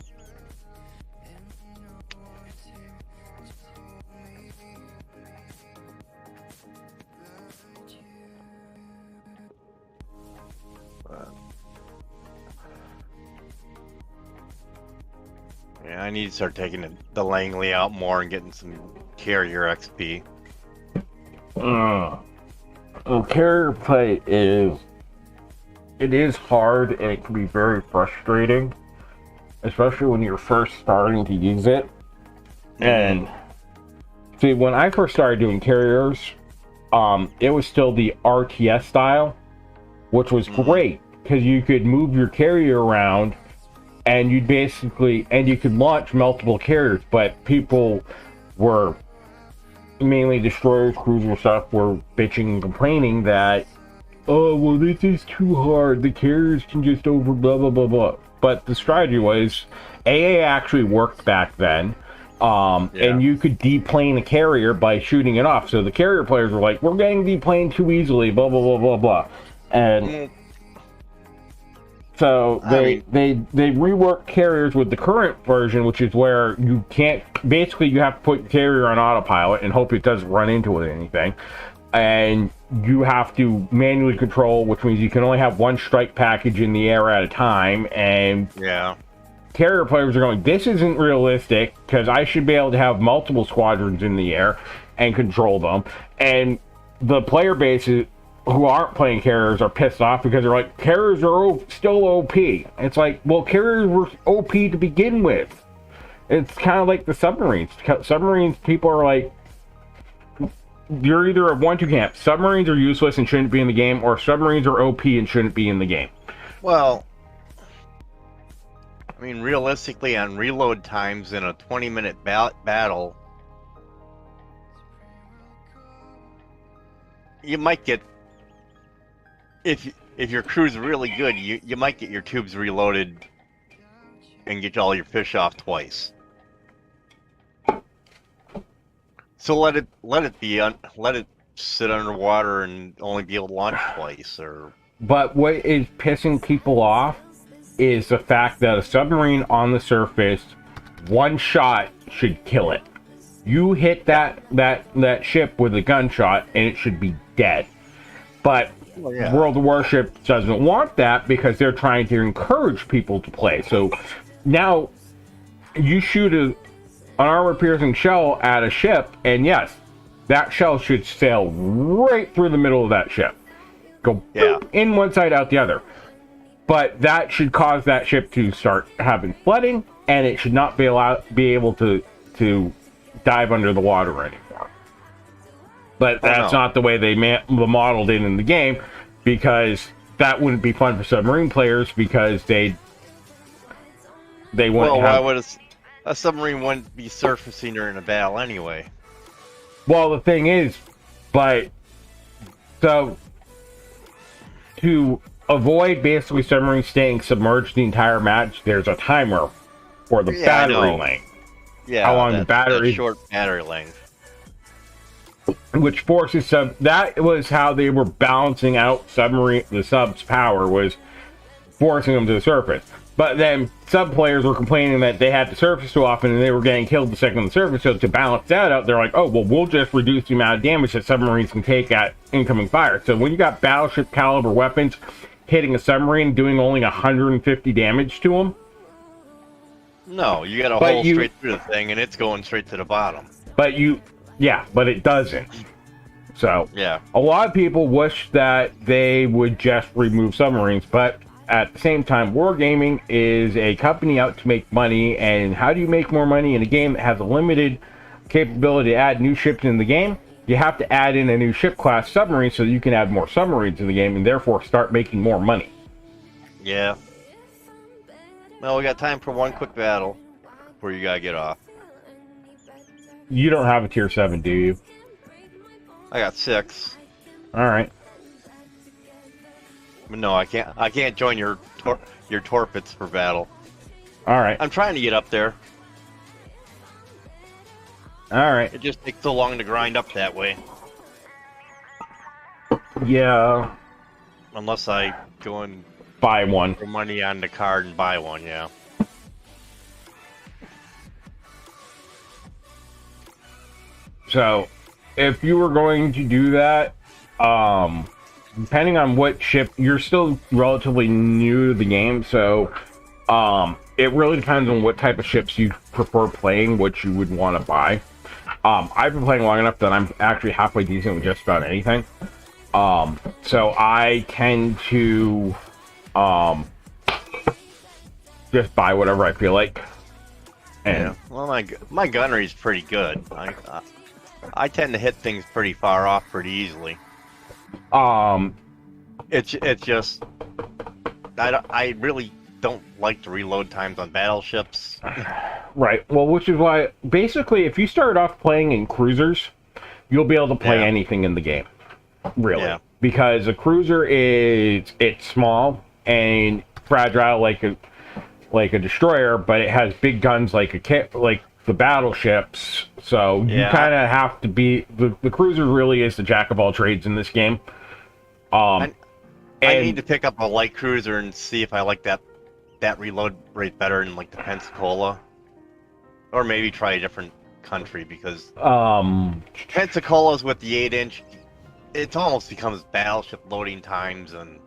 Speaker 4: Yeah, I need to start taking the Langley out more and getting some carrier XP.
Speaker 1: Well, carrier play is hard, and it can be very frustrating, especially when you're first starting to use it. And see, when I first started doing carriers, it was still the RTS style, which was great because you could move your carrier around, and you could launch multiple carriers. But people were, mainly destroyers, cruisers, stuff, were bitching and complaining that, oh, well, this is too hard. The carriers can just over blah blah blah blah. But the strategy was, AA actually worked back then. And you could deplane a carrier by shooting it off. So the carrier players were like, we're getting deplaned too easily, blah, blah, blah, blah, blah. And so they reworked carriers with the current version, which is where you can't, basically you have to put your carrier on autopilot and hope it doesn't run into anything. And you have to manually control, which means you can only have one strike package in the air at a time. And carrier players are going, this isn't realistic, because I should be able to have multiple squadrons in the air and control them. And the player bases who aren't playing carriers are pissed off because they're like, carriers are still OP. It's like, well, carriers were OP to begin with. It's kind of like the submarines. Submarines, people are like, you're either of one, two camps. Submarines are useless and shouldn't be in the game, or submarines are OP and shouldn't be in the game.
Speaker 4: Well, I mean, realistically, on reload times in a 20-minute battle, you might get, if your crew's really good, you might get your tubes reloaded and get all your fish off twice. So let it sit underwater and only be able to launch twice, or.
Speaker 1: But what is pissing people off is the fact that a submarine on the surface, one shot should kill it. You hit that ship with a gunshot and it should be dead. But World of Warships doesn't want that because they're trying to encourage people to play. So now you shoot an armor-piercing shell at a ship, and yes, that shell should sail right through the middle of that ship. Go boop, in one side, out the other. But that should cause that ship to start having flooding, and it should not be able to dive under the water anymore. But that's not the way they modeled it in the game, because that wouldn't be fun for submarine players, because they wouldn't
Speaker 4: why would a submarine wouldn't be surfacing during a battle anyway?
Speaker 1: Well, the thing is, so to avoid basically submarines staying submerged the entire match, there's a timer for the battery length.
Speaker 4: Yeah,
Speaker 1: how long the battery,
Speaker 4: short battery length,
Speaker 1: which forces that was how they were balancing out the sub's power, was forcing them to the surface. But then sub players were complaining that they had to surface too often and they were getting killed the second on the surface. So to balance that out, they're like, oh, well, we'll just reduce the amount of damage that submarines can take at incoming fire. So when you got battleship caliber weapons hitting a submarine, doing only 150 damage to them.
Speaker 4: No, you got a hole straight through the thing and it's going straight to the bottom.
Speaker 1: But it doesn't. So a lot of people wish that they would just remove submarines, but at the same time, Wargaming is a company out to make money, and how do you make more money in a game that has a limited capability to add new ships in the game? You have to add in a new ship class submarine so that you can add more submarines in the game and therefore start making more money.
Speaker 4: Yeah. Well, we got time for one quick battle before you gotta get off.
Speaker 1: You don't have a tier 7, do you?
Speaker 4: I got 6.
Speaker 1: Alright.
Speaker 4: But no, I can't join your torpedoes for battle.
Speaker 1: Alright.
Speaker 4: I'm trying to get up there.
Speaker 1: Alright.
Speaker 4: It just takes so long to grind up that way.
Speaker 1: Yeah.
Speaker 4: Unless I go and
Speaker 1: buy one.
Speaker 4: Put money on the card and buy one, yeah.
Speaker 1: So, if you were going to do that, depending on what ship, you're still relatively new to the game, so it really depends on what type of ships you prefer playing, what you would want to buy. I've been playing long enough that I'm actually halfway decent with just about anything. So I tend to just buy whatever I feel like. And
Speaker 4: well, my gunnery is pretty good. I tend to hit things pretty far off pretty easily. It's just I really don't like the reload times on battleships.
Speaker 1: Right. Well, which is why basically, if you start off playing in cruisers, you'll be able to play
Speaker 4: Yeah.
Speaker 1: anything in the game. Really,
Speaker 4: Yeah.
Speaker 1: because a cruiser it's small and fragile like a destroyer, but it has big guns like like the battleships. So you
Speaker 4: Yeah.
Speaker 1: kind of have to be the cruiser really is the jack of all trades in this game.
Speaker 4: I
Speaker 1: And
Speaker 4: need to pick up a light cruiser and see if I like that reload rate better than like the Pensacola, or maybe try a different country because Pensacola's with the 8-inch. It almost becomes battleship loading times, and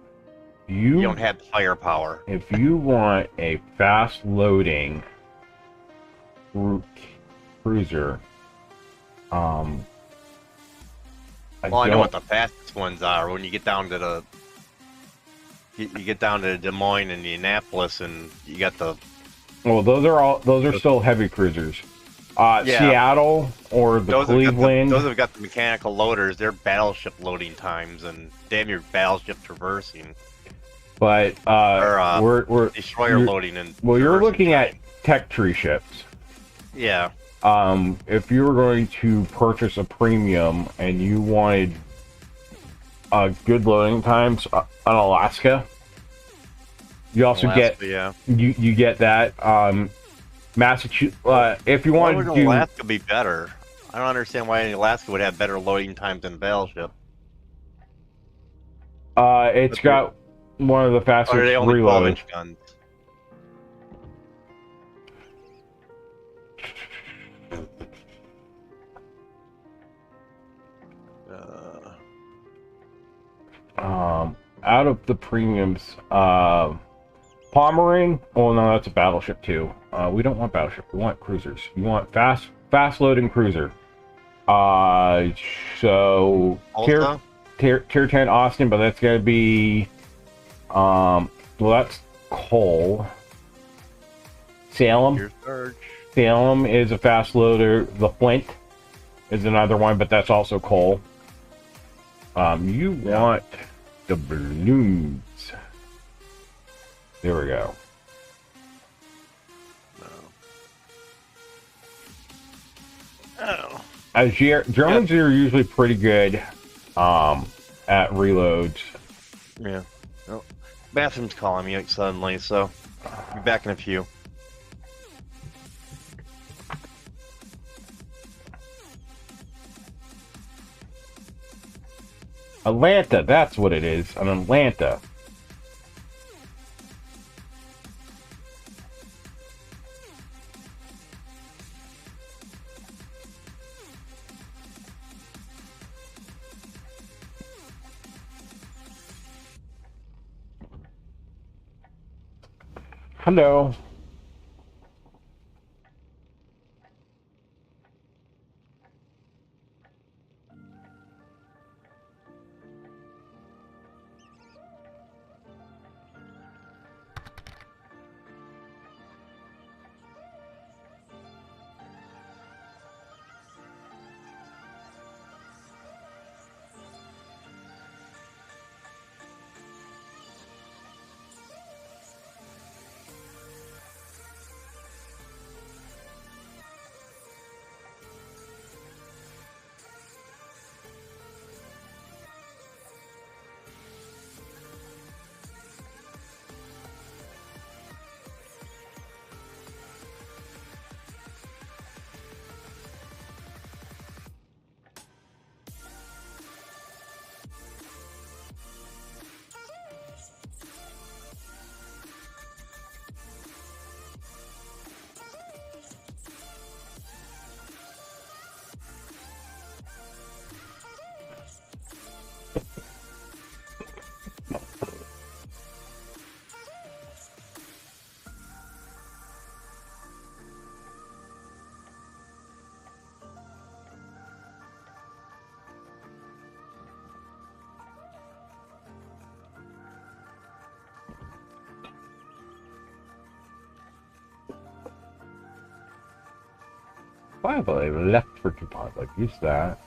Speaker 4: you don't have the firepower.
Speaker 1: if you want a fast loading cruiser,
Speaker 4: Well, I know what the fastest ones are. When you get down to you get down to Des Moines and Indianapolis, and you got the
Speaker 1: well, those are still heavy cruisers.
Speaker 4: Yeah.
Speaker 1: Seattle or the Cleveland.
Speaker 4: Those have got the mechanical loaders. They're battleship loading times and damn near battleship traversing.
Speaker 1: But we're
Speaker 4: destroyer loading and
Speaker 1: well, you're
Speaker 4: traversing
Speaker 1: looking
Speaker 4: time.
Speaker 1: at Tech Tree ships.
Speaker 4: Yeah.
Speaker 1: If you were going to purchase a premium and you wanted good loading times on Alaska, you also get you get that. Massachusetts. If you
Speaker 4: Why
Speaker 1: wanted
Speaker 4: would
Speaker 1: to do
Speaker 4: Alaska be better? I don't understand why Alaska would have better loading times than battleship.
Speaker 1: it's got one of the fastest
Speaker 4: Or are they only
Speaker 1: reloads.
Speaker 4: 12-inch guns?
Speaker 1: Out of the premiums, Pomeranian. Oh no, that's a battleship too. We don't want battleship. We want cruisers. You want fast loading cruiser. So
Speaker 4: Also?
Speaker 1: tier 10 Austin, but that's gonna be well, that's coal. Salem.
Speaker 4: Your Surge.
Speaker 1: Salem is a fast loader. The Flint is another one, but that's also coal. You want the balloons. There we go.
Speaker 4: Oh.
Speaker 1: Germans are usually pretty good at reloads.
Speaker 4: Yeah. Well, bathroom's calling me suddenly, so I'll be back in a few.
Speaker 1: Atlanta, that's what it is. An Atlanta. Hello. Why have I left for DuPont? Like, use that.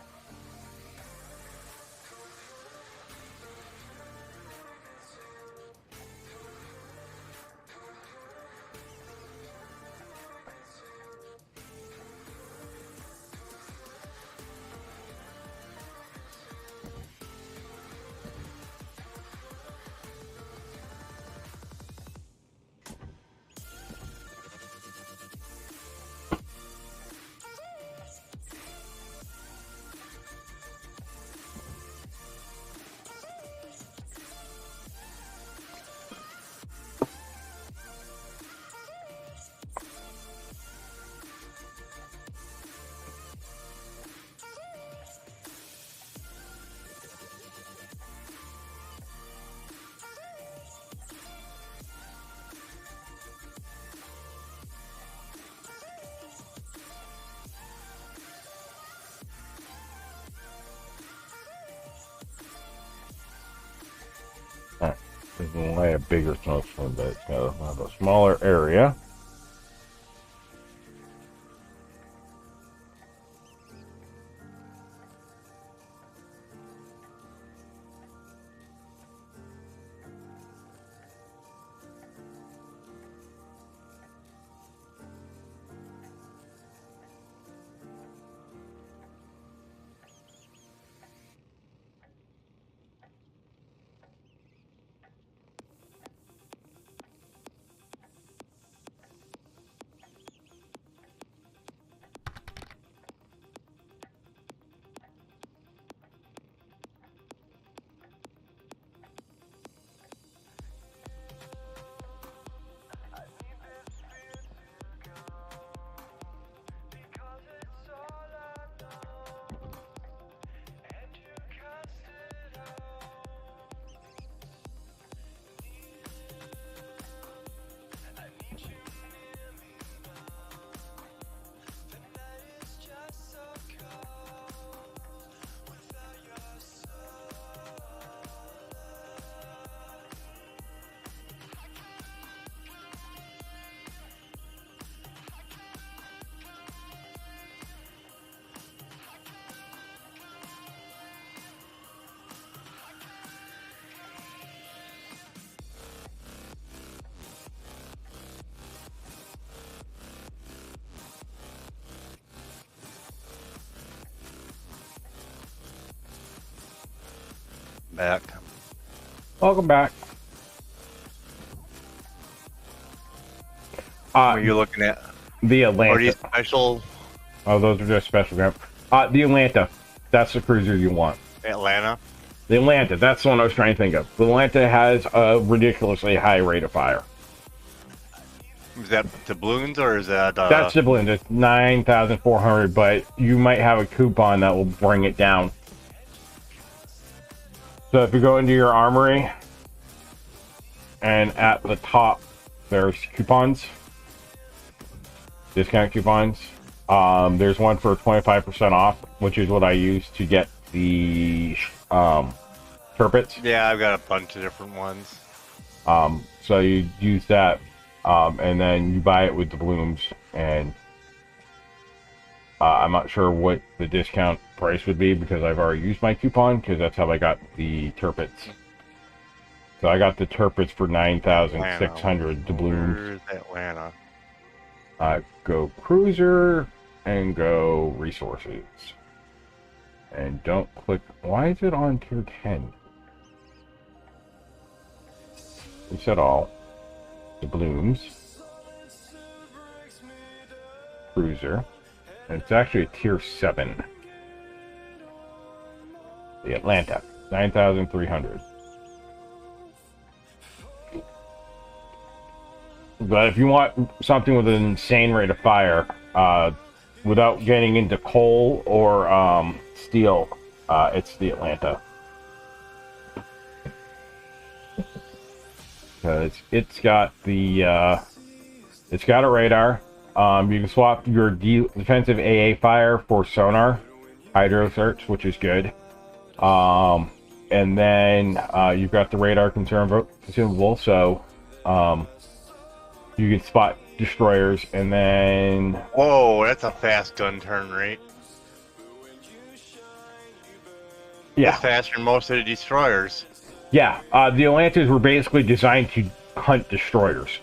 Speaker 1: It's going to lay a bigger snowstorm, but it's going to have a smaller area.
Speaker 4: Back.
Speaker 1: Welcome back.
Speaker 4: What are you looking at?
Speaker 1: The Atlanta.
Speaker 4: Are these special?
Speaker 1: Oh, those are just special grant. The Atlanta. That's the cruiser you want.
Speaker 4: Atlanta?
Speaker 1: The Atlanta. That's the one I was trying to think of. The Atlanta has a ridiculously high rate of fire.
Speaker 4: Is that doubloons or is that...
Speaker 1: That's doubloons. It's 9,400, but you might have a coupon that will bring it down. So if you go into your armory, and at the top, there's coupons. Discount coupons. There's one for 25% off, which is what I use to get the turpets.
Speaker 4: Yeah, I've got a bunch of different ones.
Speaker 1: So you use that, and then you buy it with the blooms, and I'm not sure what the discount price would be because I've already used my coupon because that's how I got the turpets. So I got the turpets for 9,600 doubloons.
Speaker 4: Where's Atlanta?
Speaker 1: Go cruiser and go resources. And don't click. Why is it on tier 10? Reset all. Doubloons. Cruiser. And it's actually a tier 7. The Atlanta. 9,300. But if you want something with an insane rate of fire, without getting into coal or steel, it's the Atlanta. Because it's got the it's got a radar. You can swap your defensive AA fire for sonar, hydro search, which is good. And then you've got the radar consumable, so you can spot destroyers, and then...
Speaker 4: Whoa, that's a fast gun turn rate.
Speaker 1: Yeah.
Speaker 4: That's faster than most of the destroyers.
Speaker 1: Yeah, the Atlantas were basically designed to hunt destroyers.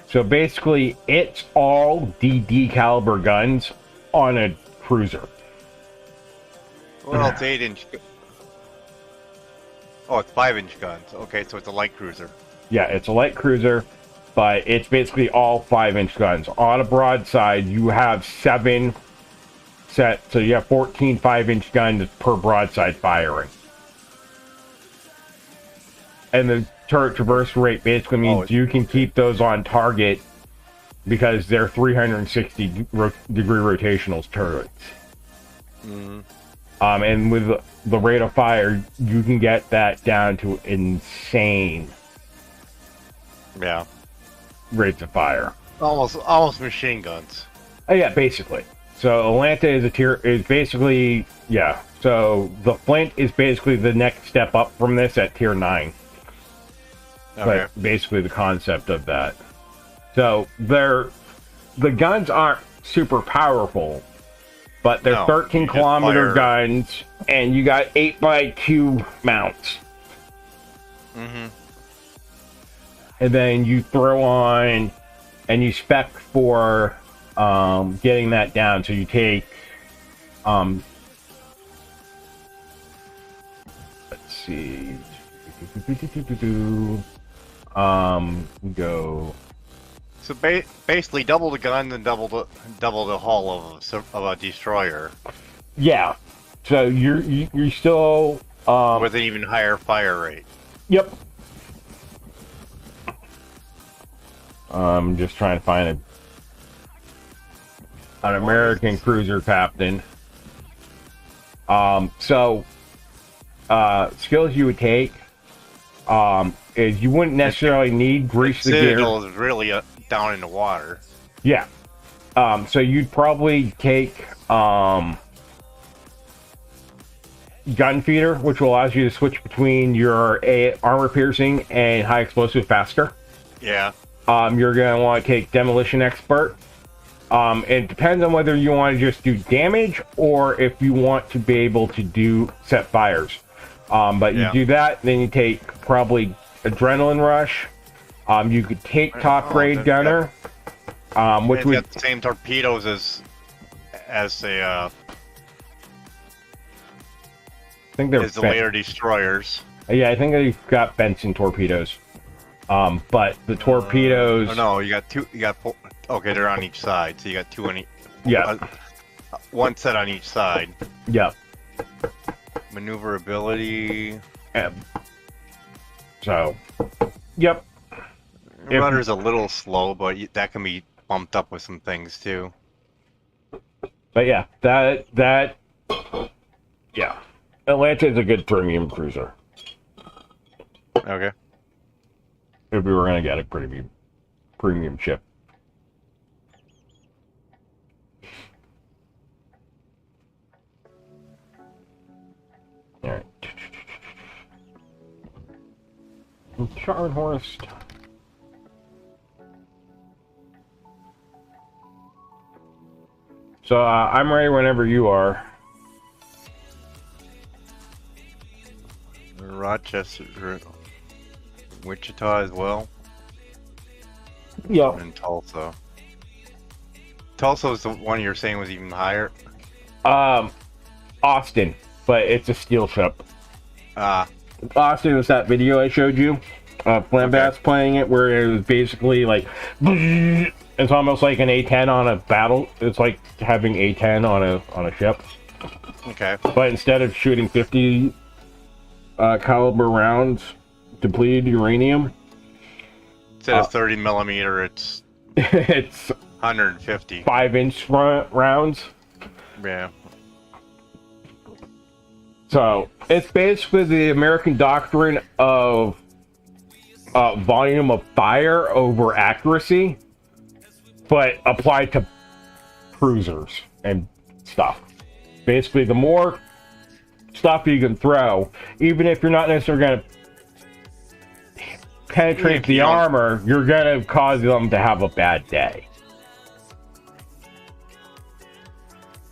Speaker 1: So basically, it's all DD caliber guns on a cruiser.
Speaker 4: Well, it's 8-inch. Oh, it's 5-inch guns. Okay, so it's a light cruiser.
Speaker 1: Yeah, it's a light cruiser, but it's basically all 5-inch guns. On a broadside, you have 7 sets, so you have 14 5-inch guns per broadside firing. And the turret traverse rate basically means you can keep those on target because they're 360 degree rotational turrets.
Speaker 4: Mm-hmm.
Speaker 1: And with the rate of fire, you can get that down to insane rates of fire.
Speaker 4: Almost machine guns.
Speaker 1: Oh yeah, basically. So Atlanta is basically, yeah. So the Flint is basically the next step up from this at tier 9. but basically the concept of that. So the guns aren't super powerful, but they're 13 kilometer guns, and you got 8x2 mounts.
Speaker 4: Mm-hmm.
Speaker 1: And then you throw on, and you spec for getting that down. So you take, let's see, go.
Speaker 4: So basically, double the gun and double the hull of a destroyer.
Speaker 1: Yeah. So you're still
Speaker 4: with an even higher fire rate.
Speaker 1: Yep. I'm just trying to find an American cruiser captain. So skills you would take is you wouldn't necessarily need grease the gear.
Speaker 4: Citadel is really down in the water.
Speaker 1: Yeah. So you'd probably take gun feeder, which will allow you to switch between your armor piercing and high explosive faster.
Speaker 4: Yeah.
Speaker 1: You're going to want to take demolition expert. It depends on whether you want to just do damage or if you want to be able to set fires. But you do that, then you take probably adrenaline rush. You could take top grade gunner, which would
Speaker 4: got the same torpedoes as the
Speaker 1: I think they're
Speaker 4: the later destroyers.
Speaker 1: Yeah, I think they've got Benson torpedoes. But the torpedoes.
Speaker 4: Oh no, you got two. You got four. Okay, they're on each side, so you got two on each.
Speaker 1: Yeah.
Speaker 4: One set on each side.
Speaker 1: Yeah.
Speaker 4: Maneuverability.
Speaker 1: So. Yep.
Speaker 4: Rudder's a little slow, but that can be bumped up with some things too.
Speaker 1: But yeah, that. Yeah. Atlanta is a good premium cruiser.
Speaker 4: Okay.
Speaker 1: If we were going to get a premium ship. Alright. Charnhorst. So, I'm ready whenever you are.
Speaker 4: Rochester, Wichita as well.
Speaker 1: Yeah.
Speaker 4: And Tulsa. Tulsa was the one you were saying was even higher.
Speaker 1: Austin, but it's a steel ship. Austin was that video I showed you. Flambass playing it, where it was basically like it's almost like an A10 on a battle. It's like having A10 on a ship.
Speaker 4: Okay.
Speaker 1: But instead of shooting 50 caliber rounds, depleted uranium.
Speaker 4: Instead of 30 millimeter, it's 150.
Speaker 1: 5-inch rounds.
Speaker 4: Yeah.
Speaker 1: So it's basically the American doctrine of volume of fire over accuracy, but applied to cruisers and stuff. Basically, the more stuff you can throw, even if you're not necessarily going to penetrate the armor, you're going to cause them to have a bad day.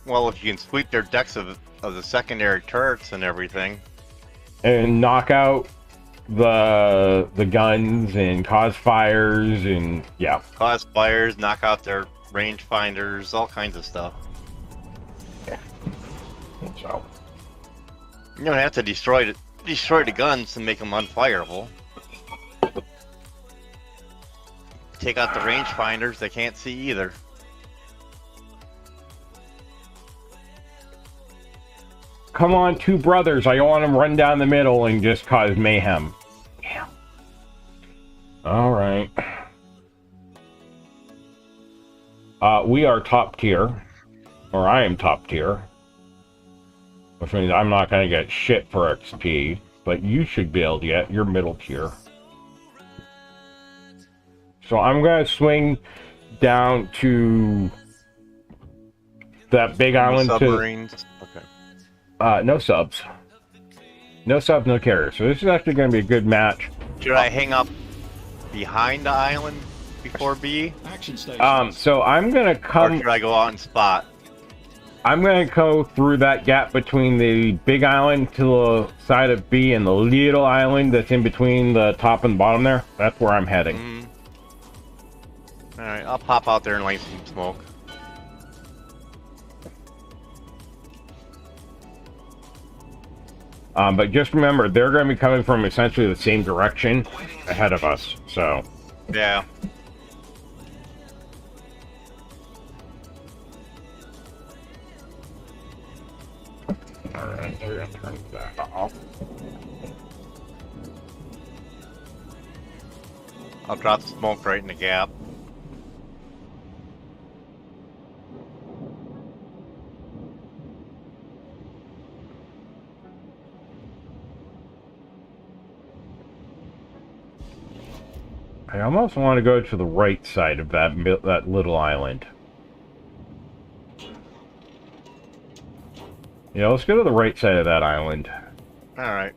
Speaker 4: Well, if you can sweep their decks of the secondary turrets and everything,
Speaker 1: and knock out the guns and cause fires and
Speaker 4: cause fires, knock out their rangefinders, all kinds of stuff.
Speaker 1: Yeah. So
Speaker 4: you don't have to destroy the guns and make them unfireable. Take out the rangefinders; they can't see either.
Speaker 1: Come on, two brothers. I want them run down the middle and just cause mayhem. Damn. All right. We are top tier. Or I am top tier. Which means I'm not going to get shit for XP. But you should be able to get your middle tier. So I'm going to swing down to that big island.
Speaker 4: Submarines.
Speaker 1: No subs. No subs, no carriers. So this is actually going to be a good match.
Speaker 4: Should I hang up behind the island before B?
Speaker 3: Action stations.
Speaker 1: So I'm gonna
Speaker 4: Or
Speaker 1: come.
Speaker 4: should I go out and spot?
Speaker 1: I'm gonna go through that gap between the big island to the side of B and the little island that's in between the top and bottom there. That's where I'm heading.
Speaker 4: Alright, I'll pop out there and light some smoke.
Speaker 1: But just remember, they're going to be coming from essentially the same direction ahead of us. So,
Speaker 4: Yeah.
Speaker 1: alright, we're going to turn that off.
Speaker 4: I'll drop the smoke right in the gap.
Speaker 1: I almost want to go to the right side of that little island. Yeah, let's go to the right side of that island.
Speaker 4: Alright.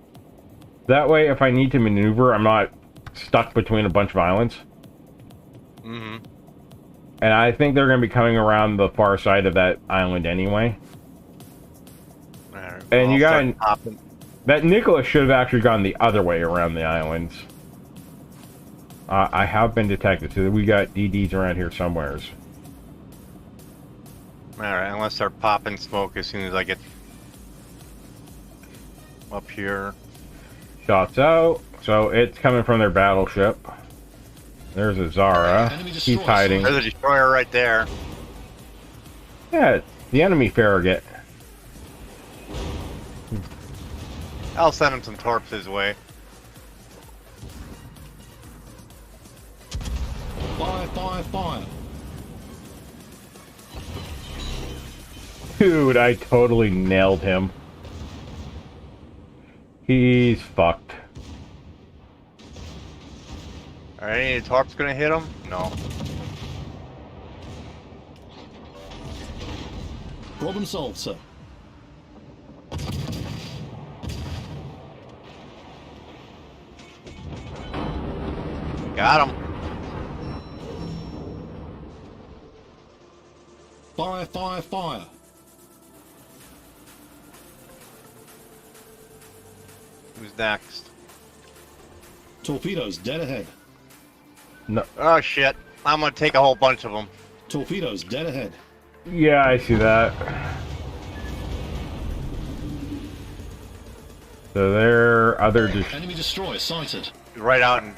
Speaker 1: That way, if I need to maneuver, I'm not stuck between a bunch of islands.
Speaker 4: Mm-hmm.
Speaker 1: And I think they're going to be coming around the far side of that island anyway.
Speaker 4: Alright.
Speaker 1: And you got
Speaker 4: popping.
Speaker 1: that Nicholas should have actually gone the other way around the islands. I have been detected, so we got DDs around here somewheres.
Speaker 4: Alright, I'm gonna start popping smoke as soon as I get up here.
Speaker 1: Shots out. So it's coming from their battleship. There's a Zara. He's hiding.
Speaker 4: There's a destroyer right there.
Speaker 1: Yeah, it's the enemy Farragut.
Speaker 4: I'll send him some torps his way.
Speaker 3: Fire, fire, fire.
Speaker 1: Dude, I totally nailed him. He's fucked.
Speaker 4: Alright, any torps gonna hit him? No.
Speaker 3: Problem solved, sir.
Speaker 4: Got him.
Speaker 3: Fire, fire, fire.
Speaker 4: Who's next?
Speaker 3: Torpedoes dead ahead.
Speaker 1: No.
Speaker 4: Oh shit. I'm gonna take a whole bunch of them.
Speaker 3: Torpedoes dead ahead.
Speaker 1: Yeah, I see that. So there, other
Speaker 3: Enemy destroyer sighted.
Speaker 4: Right out and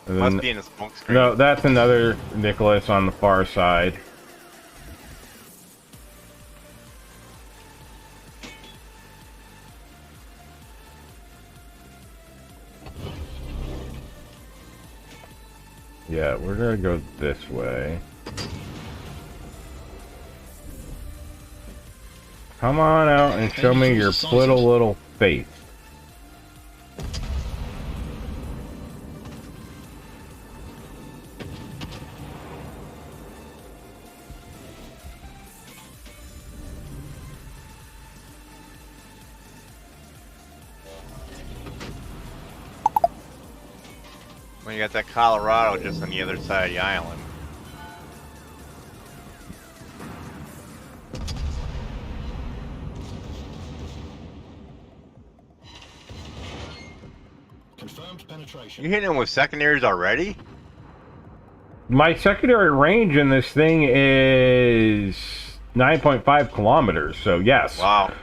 Speaker 1: and
Speaker 4: must
Speaker 1: then,
Speaker 4: be in the smoke screen.
Speaker 1: no, that's another Nicholas on the far side. Yeah, we're gonna go this way. Come on out and show me your little face.
Speaker 4: When you got that Colorado just on the other side of the island.
Speaker 3: Confirmed penetration.
Speaker 4: You hitting him with secondaries already?
Speaker 1: My secondary range in this thing is 9.5 kilometers, so yes.
Speaker 4: Wow.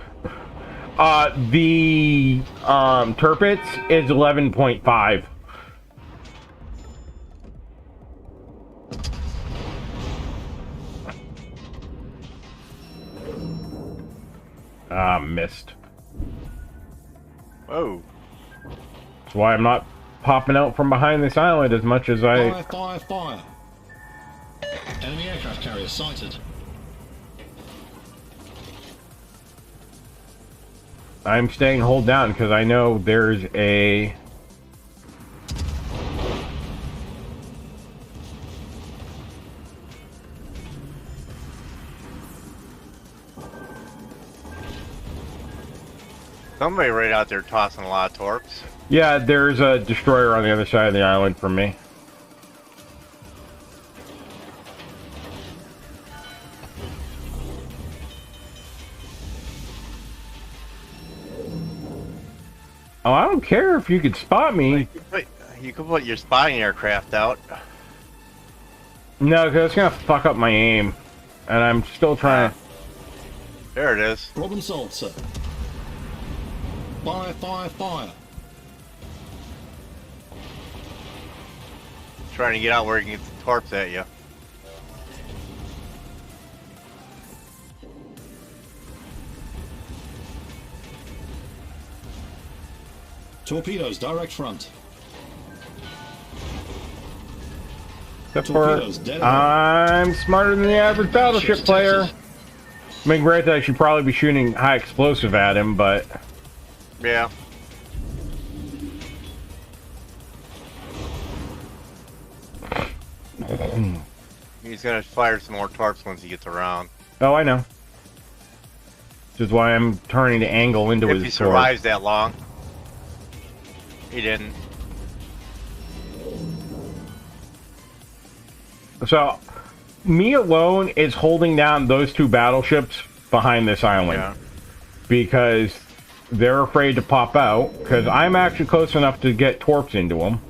Speaker 1: The Turpits is 11.5. Missed.
Speaker 4: Whoa.
Speaker 1: That's why I'm not popping out from behind this island as much as
Speaker 3: Fire, fire, fire. Enemy aircraft carrier sighted.
Speaker 1: I'm staying hold down because I know there's a...
Speaker 4: Somebody right out there tossing a lot of torps.
Speaker 1: Yeah, there's a destroyer on the other side of the island from me. Oh, I don't care if you could spot me.
Speaker 4: You could put your spotting aircraft out.
Speaker 1: No, because it's gonna fuck up my aim, and I'm still trying.
Speaker 4: There it is.
Speaker 3: Problem solved, sir. Fire, fire, fire.
Speaker 4: Trying to get out where you can get the torps at you.
Speaker 3: Torpedoes, direct front.
Speaker 1: Except for
Speaker 3: Torpedoes, dead ahead.
Speaker 1: I'm smarter than the average battleship player. I mean, granted, I should probably be shooting high explosive at him, but
Speaker 4: Yeah. He's gonna fire some more torps once he gets around.
Speaker 1: oh, I know. Which is why I'm turning the angle into
Speaker 4: If
Speaker 1: his
Speaker 4: he
Speaker 1: sword.
Speaker 4: survives that long. He didn't.
Speaker 1: So, me alone is holding down those two battleships behind this island.
Speaker 4: Yeah.
Speaker 1: Because they're afraid to pop out, because I'm actually close enough to get torps into them.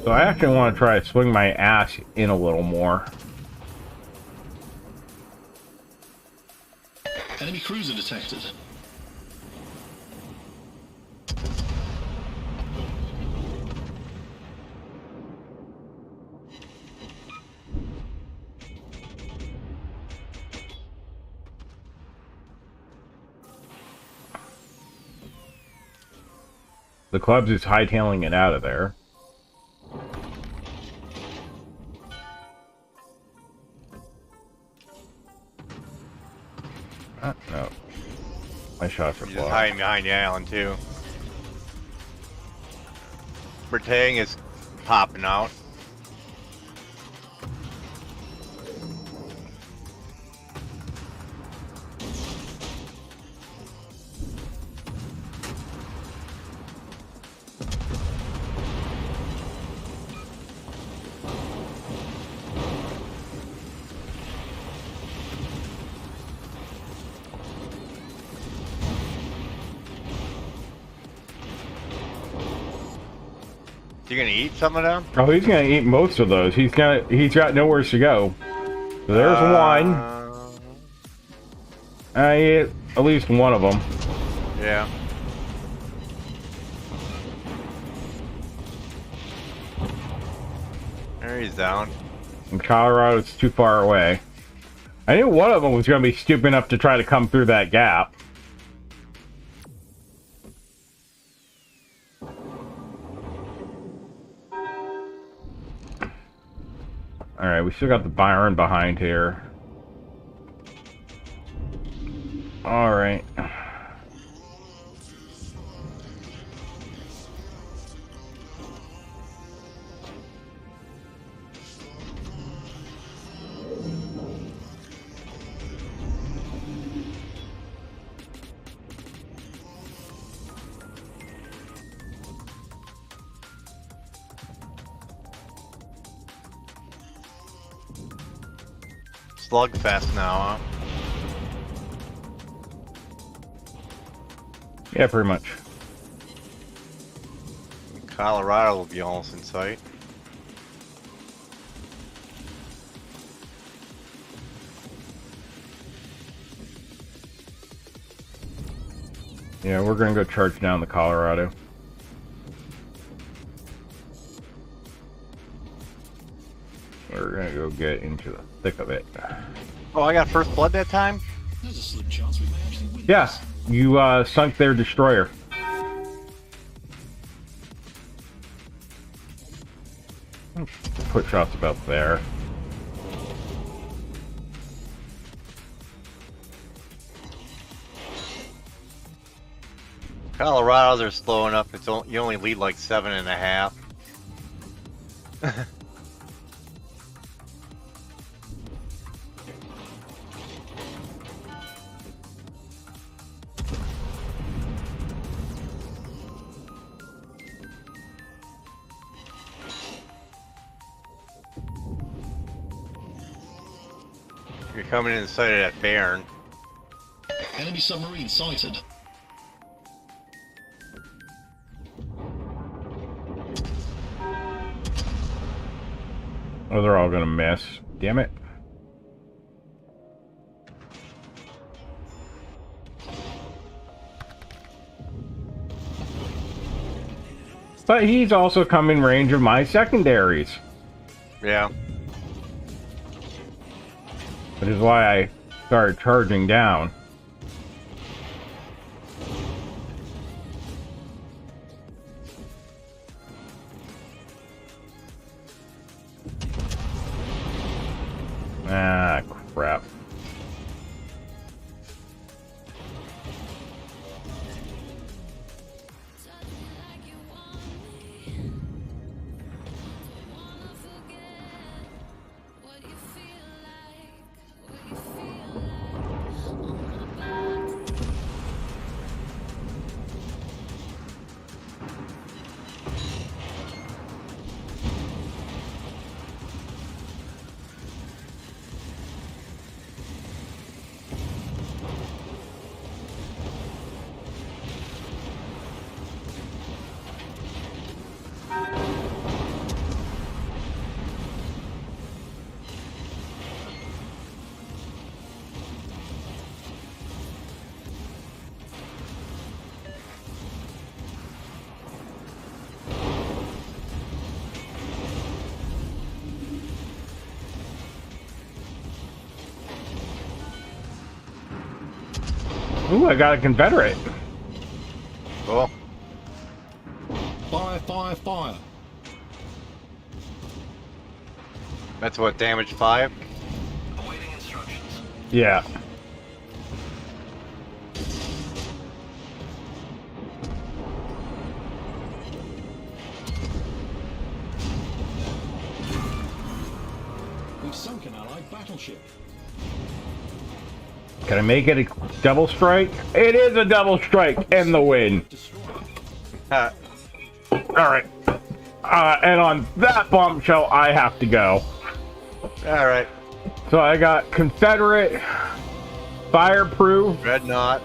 Speaker 1: So I actually want to try to swing my ass in a little more.
Speaker 3: Enemy cruiser detected.
Speaker 1: The club's is hightailing it out of there. No. My shots are
Speaker 4: He's just
Speaker 1: blocked.
Speaker 4: hiding behind the island too. Bertang is popping out. You gonna eat some of them?
Speaker 1: Oh, he's gonna eat most of those. He's got nowhere to go. So there's one. I ate at least one of them.
Speaker 4: Yeah. There he's down.
Speaker 1: And Colorado's too far away. I knew one of them was gonna be stupid enough to try to come through that gap. Alright, we still got the Byron behind here. Alright.
Speaker 4: Slugfest now, huh?
Speaker 1: Yeah, pretty much.
Speaker 4: Colorado will be almost in sight.
Speaker 1: Yeah, we're gonna go charge down the Colorado. We're gonna go get into the thick of it.
Speaker 4: Oh, I got first blood that time?
Speaker 3: There's a slim chance we may actually win.
Speaker 1: Yeah, you sunk their destroyer. Put shots about there.
Speaker 4: Colorado's are slow enough. You only lead like 7.5. You're coming inside of that Bairn.
Speaker 3: Enemy submarine sighted.
Speaker 1: Oh, they're all gonna miss. Damn it. But he's also come in range of my secondaries.
Speaker 4: Yeah.
Speaker 1: Which is why I started charging down. Ah, crap. Ooh, I got a Confederate.
Speaker 4: Cool.
Speaker 3: Fire, fire, fire.
Speaker 4: That's what, damage 5?
Speaker 2: Awaiting instructions.
Speaker 1: Yeah.
Speaker 3: We've sunk an allied battleship.
Speaker 1: Can I make it a double strike? It is a double strike and the win.
Speaker 3: Destroyed.
Speaker 1: Alright. And on that bombshell, I have to go.
Speaker 4: Alright.
Speaker 1: So I got Confederate, Fireproof,
Speaker 4: Dreadnought.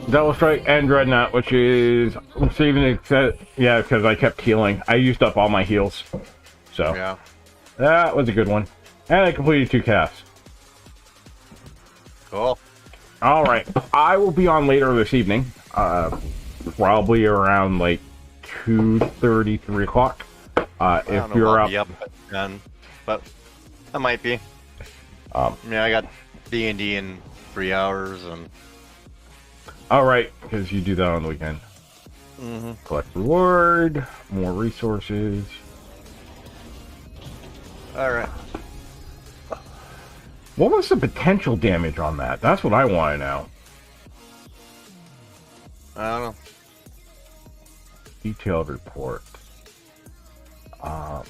Speaker 1: Double Strike, and Dreadnought, which is receiving except yeah, because I kept healing. I used up all my heals. So
Speaker 4: Yeah.
Speaker 1: that was a good one. And I completed 2 casts.
Speaker 4: Cool.
Speaker 1: Alright. I will be on later this evening. Probably around like 2:30, 3 o'clock.
Speaker 4: I
Speaker 1: If
Speaker 4: don't know
Speaker 1: you're
Speaker 4: if I'll
Speaker 1: up.
Speaker 4: be up at 10, but I might be.
Speaker 1: Um,
Speaker 4: Yeah, I got D&D in 3 hours, and
Speaker 1: Alright, because you do that on the weekend. Collect reward, more resources.
Speaker 4: alright.
Speaker 1: What was the potential damage on that? That's what I want to know.
Speaker 4: I don't know.
Speaker 1: Detailed report.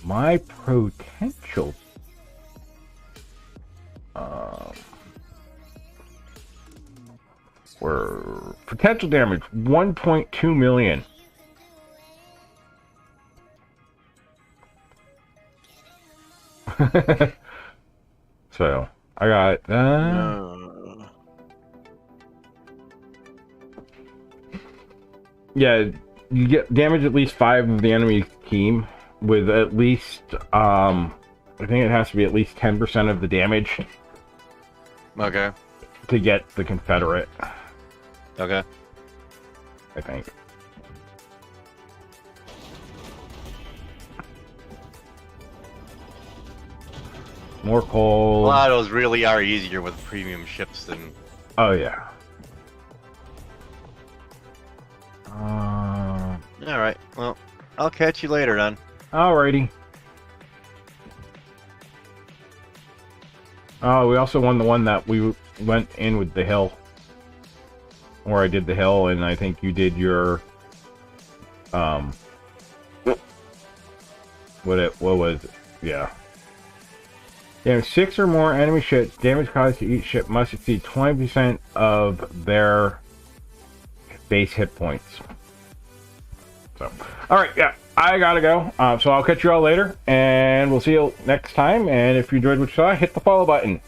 Speaker 1: My potential. Were potential damage 1.2 million. So I got that. Yeah, you get damage at least 5 of the enemy team with at least I think it has to be at least 10% of the damage
Speaker 4: Okay.
Speaker 1: to get the Confederate,
Speaker 4: Okay.
Speaker 1: I think. More coal.
Speaker 4: A lot of those really are easier with premium ships than...
Speaker 1: Oh yeah.
Speaker 4: Alright, well, I'll catch you later then.
Speaker 1: Alrighty. Oh, we also won the one that we went in with the hill. Or I did the hill, and I think you did your... what was it? Yeah. Yeah, 6 or more enemy ships, damage caused to each ship must exceed 20% of their base hit points. So, alright, yeah, I gotta go. So I'll catch you all later, and we'll see you next time. And if you enjoyed what you saw, hit the follow button.